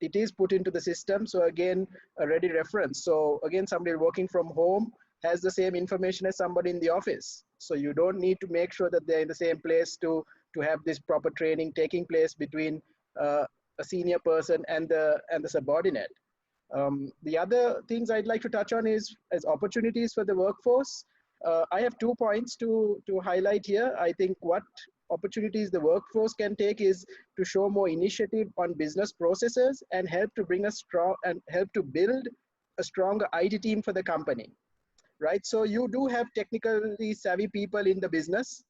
It is put into the system. So again, a ready reference. So again, somebody working from home has the same information as somebody in the office. So you don't need to make sure that they're in the same place to have this proper training taking place between a senior person and the subordinate. The other things I'd like to touch on is as opportunities for the workforce. I have 2 points to highlight here. I think what opportunities the workforce can take is to show more initiative on business processes and help to bring help to build a stronger IT team for the company, right? So you do have technically savvy people in the business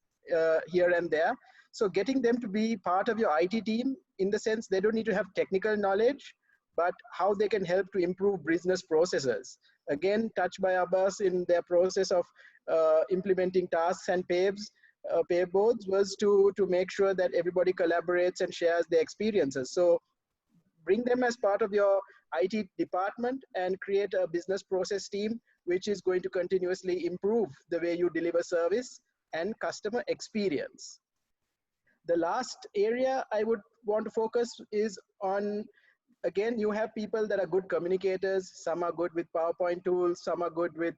here and there. So getting them to be part of your IT team, in the sense they don't need to have technical knowledge, but how they can help to improve business processes. Again, touched by Abbas in their process of implementing tasks and pay boards was to make sure that everybody collaborates and shares their experiences. So bring them as part of your IT department and create a business process team, which is going to continuously improve the way you deliver service and customer experience. The last area I would want to focus is on, again, you have people that are good communicators. Some are good with PowerPoint tools. Some are good with,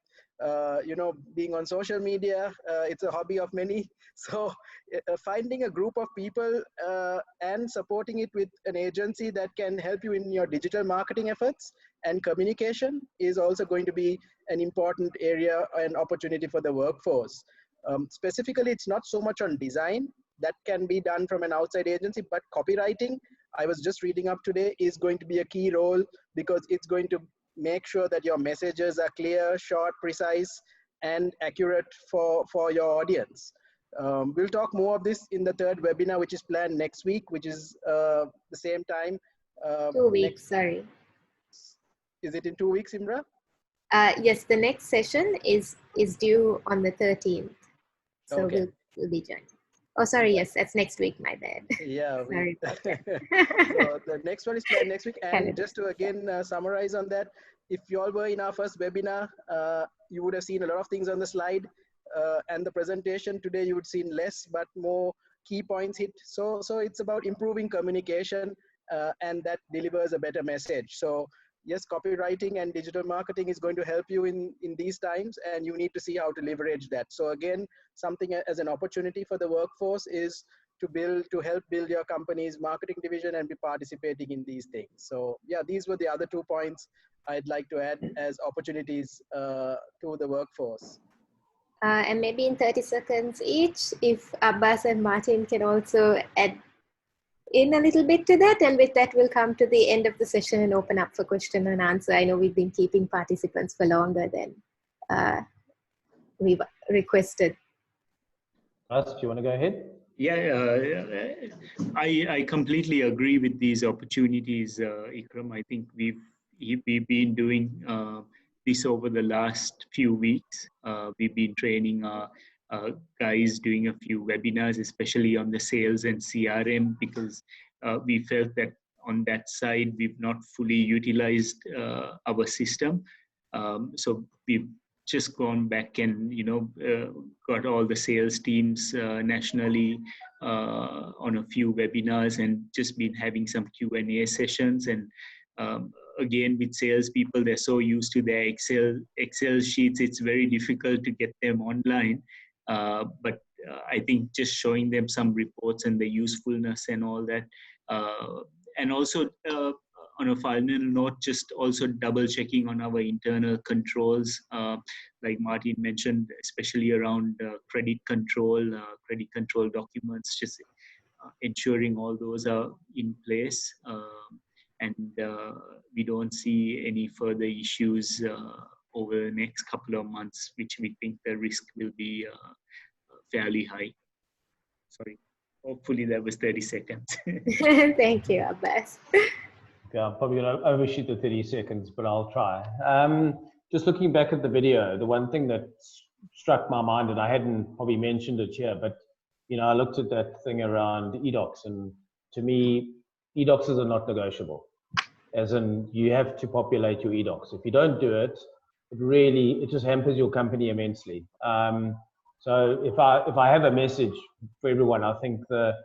being on social media. It's a hobby of many. So finding a group of people and supporting it with an agency that can help you in your digital marketing efforts and communication is also going to be an important area and opportunity for the workforce. Specifically, it's not so much on design. That can be done from an outside agency, but copywriting, I was just reading up today, is going to be a key role, because it's going to make sure that your messages are clear, short, precise, and accurate for your audience. We'll talk more of this in the third webinar, which is planned next week, which is the same time. 2 weeks, sorry. Is it in 2 weeks, Imra? Yes, the next session is due on the 13th. So okay. we'll be joining. Oh, sorry. Yes, that's next week. My bad. Yeah. Sorry about that. So the next one is planned next week. And just to again summarize on that, if you all were in our first webinar, you would have seen a lot of things on the slide. And the presentation today, you would seen less, but more key points hit. So it's about improving communication, and that delivers a better message. So yes, copywriting and digital marketing is going to help you in these times, and you need to see how to leverage that. So again, something as an opportunity for the workforce is to help build your company's marketing division and be participating in these things. So yeah, these were the other 2 points I'd like to add as opportunities to the workforce. And maybe in 30 seconds each, if Abbas and Martin can also add in a little bit to that, and with that we'll come to the end of the session and open up for question and answer. I know we've been keeping participants for longer than we've requested. Abbas, do you want to go ahead? Yeah, I completely agree with these opportunities, Ikraam. I think we've been doing this over the last few weeks. We've been training our guys, doing a few webinars, especially on the sales and CRM, because we felt that on that side, we've not fully utilized our system. So we've just gone back and, got all the sales teams nationally on a few webinars and just been having some Q&A sessions. And again, with salespeople, they're so used to their Excel sheets, it's very difficult to get them online. But I think just showing them some reports and the usefulness and all that. And also on a final note, just also double checking on our internal controls, like Martin mentioned, especially around credit control documents, just ensuring all those are in place. And we don't see any further issues over the next couple of months, which we think the risk will be fairly high. Sorry, hopefully that was 30 seconds. Thank you, Abbas. Yeah, I'm probably going to overshoot the 30 seconds, but I'll try. Just looking back at the video, the one thing that struck my mind, and I hadn't probably mentioned it here, but I looked at that thing around eDocs, and to me, eDocs are not negotiable. As in, you have to populate your eDocs. If you don't do it, it just hampers your company immensely. So if I have a message for everyone, I think the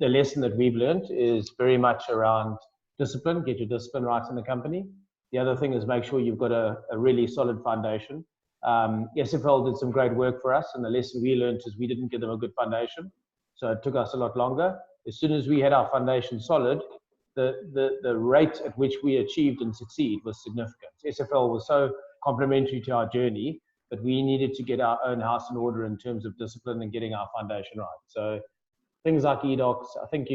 lesson that we've learned is very much around discipline. Get your discipline right in the company. The other thing is make sure you've got a really solid foundation. SFL did some great work for us, and the lesson we learned is we didn't give them a good foundation, so it took us a lot longer. As soon as we had our foundation solid, the rate at which we achieved and succeed was significant. SFL was so complementary to our journey, but we needed to get our own house in order in terms of discipline and getting our foundation right. So things like eDocs, I think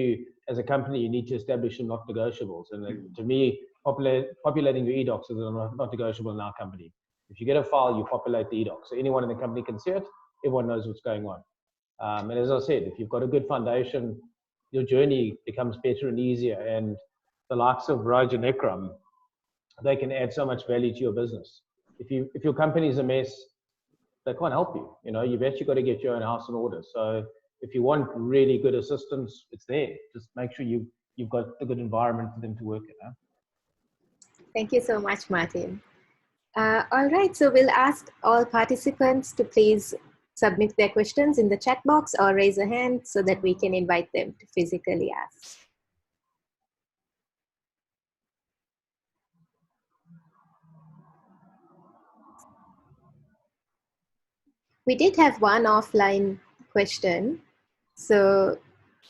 as a company, you need to establish some not negotiables. And to me, populating your eDocs is not negotiable in our company. If you get a file, you populate the eDocs. So anyone in the company can see it. Everyone knows what's going on. And as I said, if you've got a good foundation, your journey becomes better and easier. And the likes of Reyaz and Ikraam, they can add so much value to your business. If your company is a mess, they can't help you. You've actually got to get your own house in order. So if you want really good assistance, it's there. Just make sure you've got a good environment for them to work in. Thank you so much, Martin. All right, so we'll ask all participants to please submit their questions in the chat box or raise a hand so that we can invite them to physically ask. We did have one offline question. So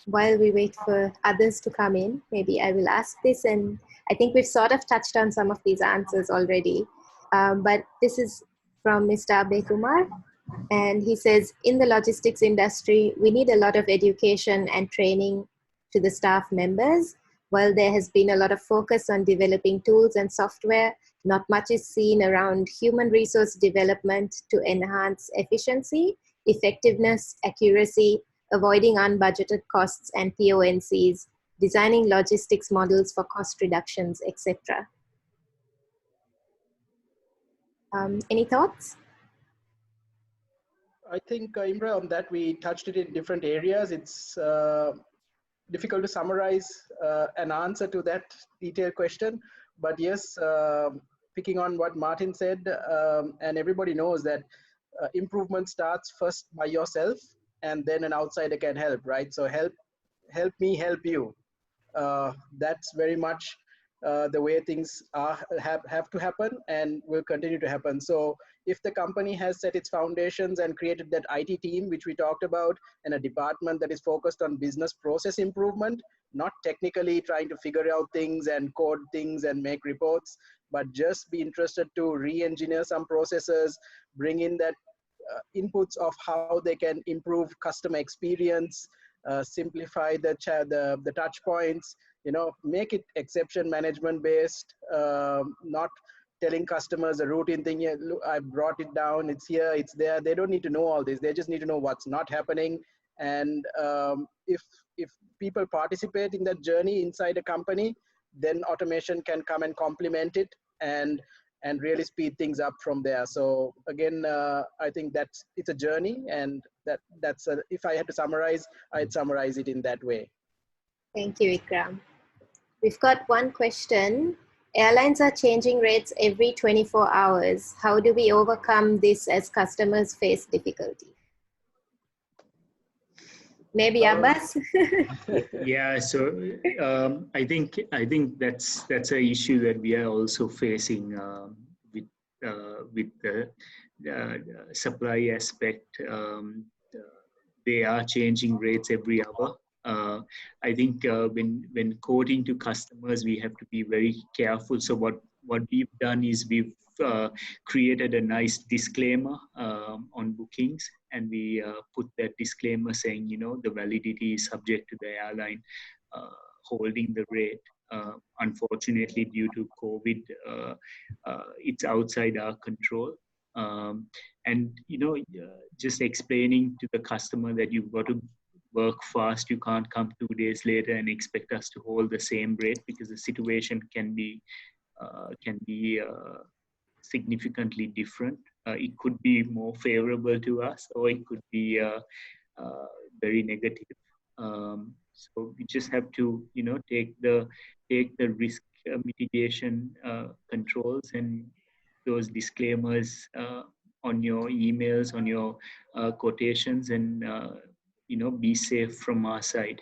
while we wait for others to come in, maybe I will ask this, and I think we've sort of touched on some of these answers already. But this is from Mr. Abhay Kumar, and he says, in the logistics industry, we need a lot of education and training to the staff members. While there has been a lot of focus on developing tools and software, not much is seen around human resource development to enhance efficiency, effectiveness, accuracy, avoiding unbudgeted costs and PONCs, designing logistics models for cost reductions, etc. Any thoughts? I think, Imre, on that we touched it in different areas. It's difficult to summarize an answer to that detailed question. But yes, picking on what Martin said, and everybody knows that improvement starts first by yourself, and then an outsider can help, right? So help me help you. That's very much the way things have to happen and will continue to happen. So if the company has set its foundations and created that IT team, which we talked about, and a department that is focused on business process improvement, not technically trying to figure out things and code things and make reports, but just be interested to re-engineer some processes, bring in that inputs of how they can improve customer experience, simplify the touch points, make it exception management based, not telling customers a routine thing. Yeah, look, I brought it down, it's here, it's there. They don't need to know all this. They just need to know what's not happening. And if people participate in that journey inside a company, then automation can come and complement it. And and really speed things up from there. So again, I think it's a journey, and if I had to summarize, I'd summarize it in that way. Thank you, Ikraam. We've got one question. Airlines are changing rates every 24 hours. How do we overcome this as customers face difficulty? Maybe Abbas? Yeah, so I think that's an issue that we are also facing with the supply aspect. They are changing rates every hour. I think when quoting to customers, we have to be very careful. So what we've done is we've created a nice disclaimer on bookings, and we put that disclaimer saying, the validity is subject to the airline holding the rate. Unfortunately, due to COVID, it's outside our control. And just explaining to the customer that you've got to work fast. You can't come 2 days later and expect us to hold the same rate, because the situation can be significantly different. It could be more favorable to us, or it could be very negative. So we just have to, take the risk mitigation controls and those disclaimers on your emails, on your quotations, and be safe from our side.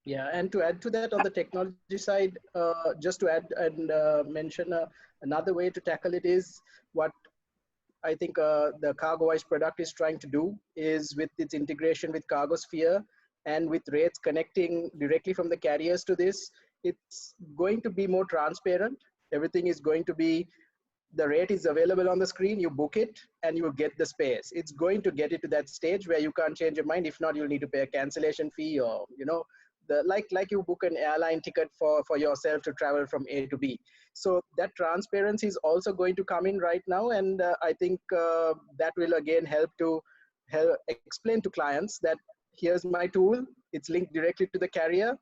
Yeah, and to add to that, on the technology side, just to add and mention another way to tackle it is what I think the CargoWise product is trying to do is, with its integration with CargoSphere and with rates connecting directly from the carriers to this, it's going to be more transparent. Everything is going to be, the rate is available on the screen, you book it and you will get the space. It's going to get it to that stage where you can't change your mind. If not, you'll need to pay a cancellation fee, or like you book an airline ticket for yourself to travel from A to B. So that transparency is also going to come in right now, and I think that will again help explain to clients that here's my tool, it's linked directly to the carrier.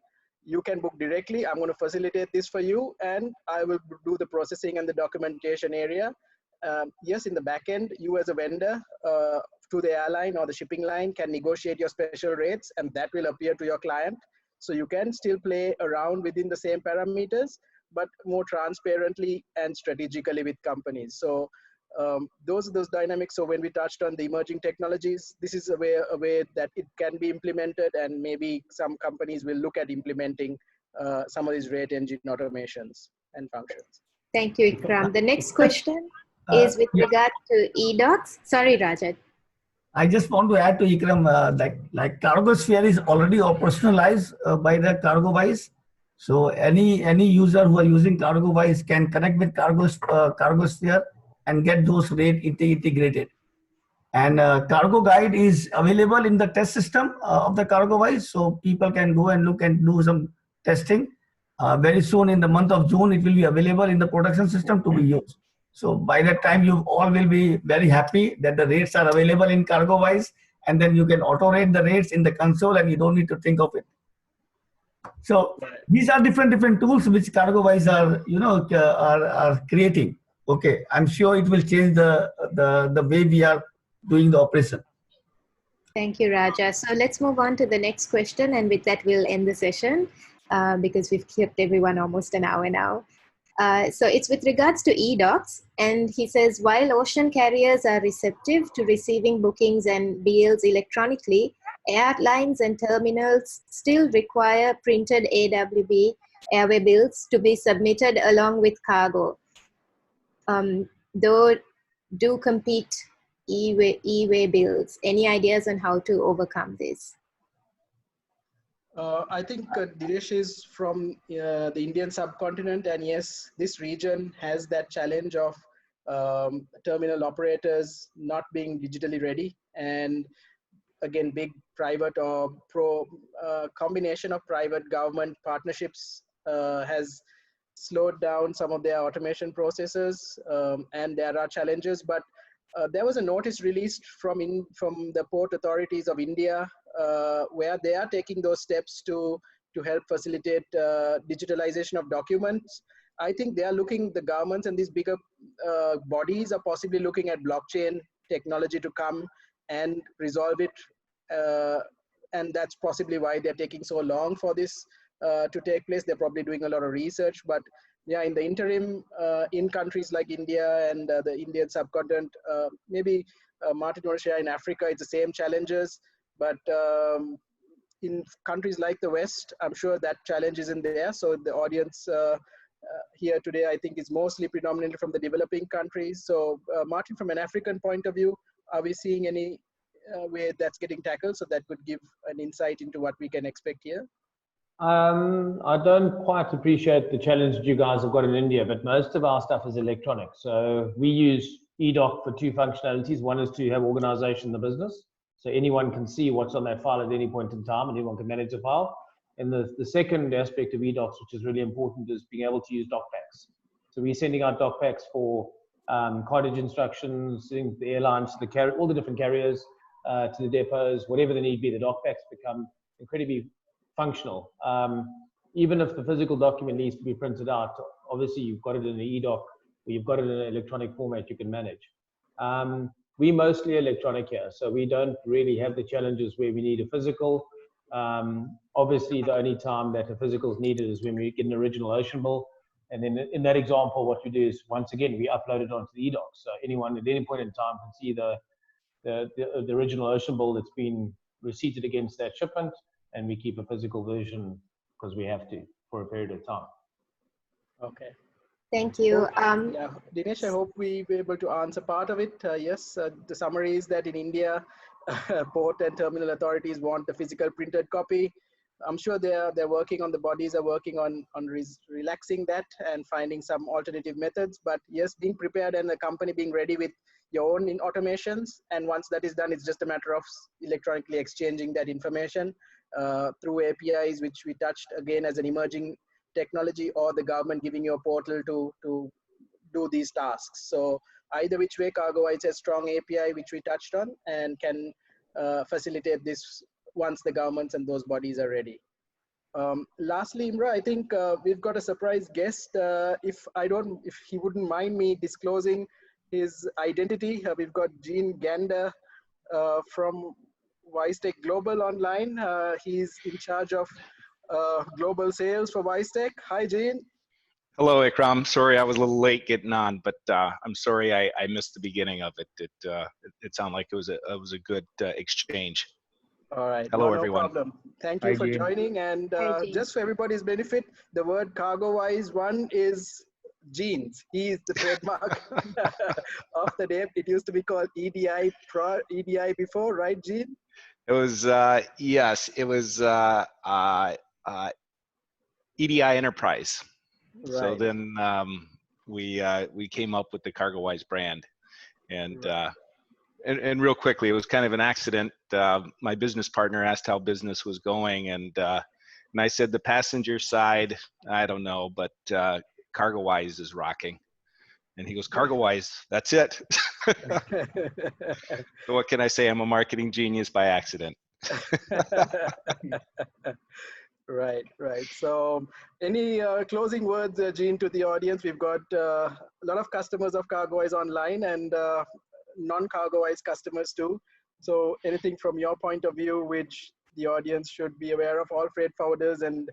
You can book directly. I'm going to facilitate this for you, and I will do the processing and the documentation area. Yes, in the back end, you as a vendor to the airline or the shipping line can negotiate your special rates, and that will appear to your client. So you can still play around within the same parameters, but more transparently and strategically with companies. So those dynamics. So when we touched on the emerging technologies, this is a way that it can be implemented, and maybe some companies will look at implementing some of these rate engine automations and functions. Thank you, Ikraam. The next question is with regard to eDocs. Sorry, Rajat. I just want to add to Ikraam, like CargoSphere is already operationalized by the CargoWise. So any user who are using CargoWise can connect with CargoSphere and get those rates integrated. And Cargo Guide is available in the test system of the CargoWise, so people can go and look and do some testing. Very soon in the month of June, it will be available in the production system to be used. So by that time, you all will be very happy that the rates are available in CargoWise, and then you can auto-rate the rates in the console, and you don't need to think of it. So these are different tools which CargoWise are creating. Okay, I'm sure it will change the way we are doing the operation. Thank you, Raja. So let's move on to the next question, and with that we'll end the session because we've kept everyone almost an hour now. So it's with regards to eDocs, and he says, while ocean carriers are receptive to receiving bookings and BLs electronically, airlines and terminals still require printed AWB airway bills to be submitted along with cargo. Though do compete e-way bills. Any ideas on how to overcome this? I think Dinesh is from the Indian subcontinent, and yes, this region has that challenge of terminal operators not being digitally ready, and again, big private or combination of private government partnerships has slowed down some of their automation processes, and there are challenges. But there was a notice released from the port authorities of India where they are taking those steps to help facilitate digitalization of documents. I think they are looking, the governments and these bigger bodies are possibly looking at blockchain technology to come and resolve it. And that's possibly why they're taking so long for this to take place. They're probably doing a lot of research, but yeah, in the interim, in countries like India and the Indian subcontinent, maybe Martin will share in Africa, it's the same challenges, but in countries like the West, I'm sure that challenge isn't there. So the audience here today, I think, is mostly predominantly from the developing countries. So Martin, from an African point of view, are we seeing any way that's getting tackled? So that could give an insight into what we can expect here. I don't quite appreciate the challenge that you guys have got in India, but most of our stuff is electronic. So we use eDoc for two functionalities. One is to have organization in the business. So anyone can see what's on that file at any point in time, and anyone can manage the file. And the second aspect of eDocs, which is really important, is being able to use doc packs. So we're sending out doc packs for cartage instructions, sending the airlines to the all the different carriers, to the depots, whatever the need be. The doc packs become incredibly functional. Even if the physical document needs to be printed out, obviously you've got it in an eDoc, or you've got it in an electronic format you can manage. We mostly electronic here, so we don't really have the challenges where we need a physical. Obviously, the only time that a physical is needed is when we get an original ocean bill. And then in that example, what we do is, once again, we upload it onto the eDocs. So anyone at any point in time can see the original ocean bill that's been receipted against that shipment, and we keep a physical version because we have to for a period of time. Okay. Thank you. Yeah, Dinesh, I hope we were able to answer part of it. Yes, the summary is that in India, port and terminal authorities want the physical printed copy. I'm sure they're working on, the bodies are working on relaxing that and finding some alternative methods. But yes, being prepared and the company being ready with your own automations. And once that is done, it's just a matter of electronically exchanging that information through APIs, which we touched again as an emerging technology, or the government giving you a portal to do these tasks. So either which way, CargoWise has strong API, which we touched on, and can facilitate this once the governments and those bodies are ready. Lastly, Imra, I think we've got a surprise guest. If he wouldn't mind me disclosing his identity, we've got Gene Gander from WiseTech Global Online. He's in charge of global sales for WiseTech. Hi, Gene. Hello, Ikraam. Sorry I was a little late getting on, but I'm sorry I missed the beginning of it. It sounded like it was a good exchange. All right. Hello, no everyone. Problem. Thank you for joining. And just for everybody's benefit, the word CargoWise one is Gene's. He is the trademark of the name. It used to be called EDI before, right, Gene? It was yes. It was EDI Enterprise. Right. So then we came up with the CargoWise brand, and real quickly, it was kind of an accident. My business partner asked how business was going, and I said the passenger side, I don't know, but CargoWise is rocking. And he goes, CargoWise, that's it. So what can I say? I'm a marketing genius by accident. Right. So any closing words, Gene, to the audience? We've got a lot of customers of CargoWise online and non-CargoWise customers too. So anything from your point of view which the audience should be aware of, all freight forwarders and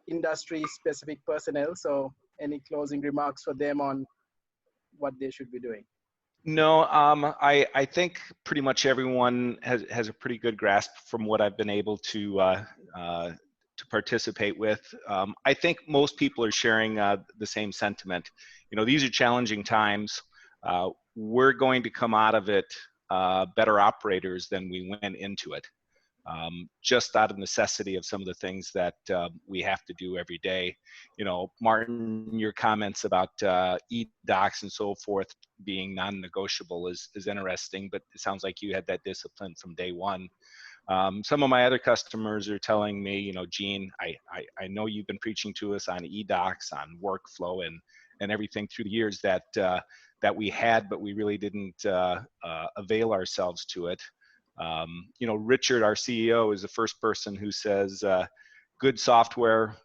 industry-specific personnel. So any closing remarks for them on what they should be doing? No, I think pretty much everyone has a pretty good grasp from what I've been able to participate with. I think most people are sharing the same sentiment. You know, these are challenging times. We're going to come out of it better operators than we went into it, just out of necessity of some of the things that we have to do every day. You know, Martin, your comments about eDocs and so forth being non-negotiable is interesting, but it sounds like you had that discipline from day one. Some of my other customers are telling me, you know, Gene, I know you've been preaching to us on eDocs, on workflow and everything through the years that we had, but we really didn't avail ourselves to it. You know, Richard, our CEO, is the first person who says good software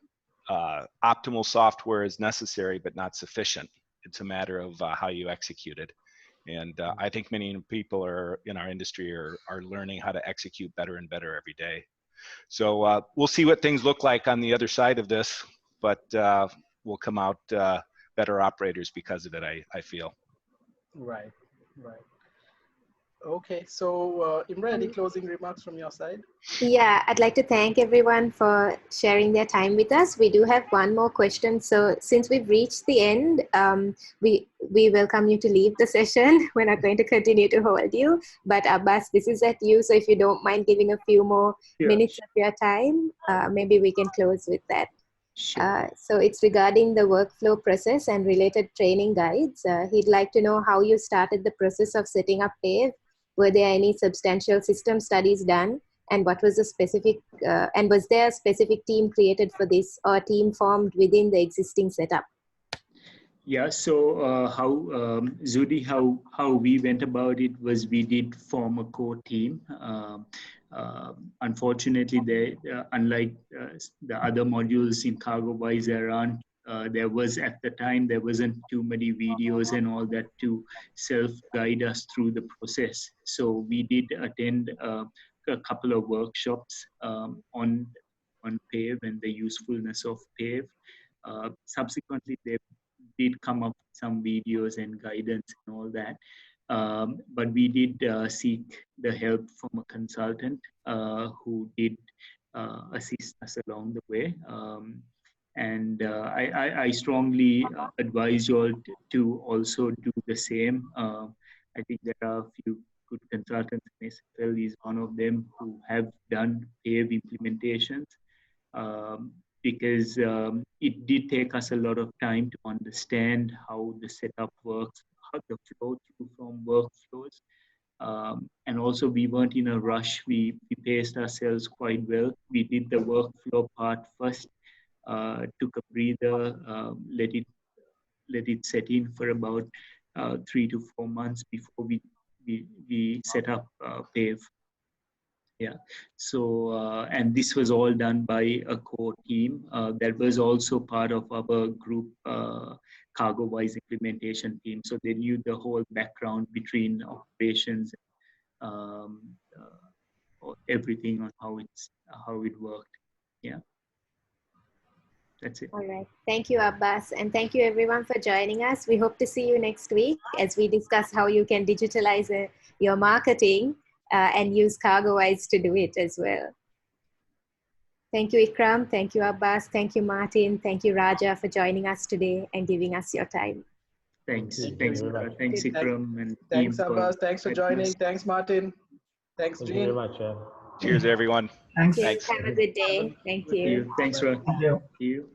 optimal software is necessary but not sufficient. It's a matter of how you execute it. And I think many people in our industry are learning how to execute better and better every day. So we'll see what things look like on the other side of this, but we'll come out better operators because of it, I feel. Right, right. Okay, so Imre, any closing remarks from your side? Yeah, I'd like to thank everyone for sharing their time with us. We do have one more question. So since we've reached the end, we welcome you to leave the session. We're not going to continue to hold you. But Abbas, this is at you. So if you don't mind giving a few more minutes of your time, maybe we can close with that. Sure. So it's regarding the workflow process and related training guides. He'd like to know how you started the process of setting up PAVE. Were there any substantial system studies done? And what was the specific, and was there a specific team created for this or team formed within the existing setup? Yeah, so Zudi, how we went about it was we did form a core team. Unfortunately, unlike the other modules in CargoWise around, there wasn't too many videos and all that to self-guide us through the process. So we did attend a couple of workshops on PAVE and the usefulness of PAVE. Subsequently, they did come up with some videos and guidance and all that. But we did seek the help from a consultant who did assist us along the way. And I strongly advise you all to also do the same. I think there are a few good consultants, and SFL is one of them, who have done PAVE implementations. Because it did take us a lot of time to understand how the setup works, how the flow through from workflows. And also we weren't in a rush. We paced ourselves quite well. We did the workflow part first, took a breather, let it set in for about 3 to 4 months before we set up PAVE. Yeah, so, and this was all done by a core team that was also part of our group CargoWise implementation team. So they knew the whole background between operations, everything on how it worked. Yeah, that's it. All right. Thank you, Abbas. And thank you everyone for joining us. We hope to see you next week as we discuss how you can digitalize your marketing and use CargoWise to do it as well. Thank you, Ikraam. Thank you, Abbas. Thank you, Martin. Thank you, Raja, for joining us today and giving us your time. Thanks, Ikraam. And thanks, Abbas. Thanks for joining. Thanks, Martin. Thanks, Jean. Thank you very much. Cheers, everyone. Thanks. Have a good day. Thank you. Thanks, Ron. Thank you. See you.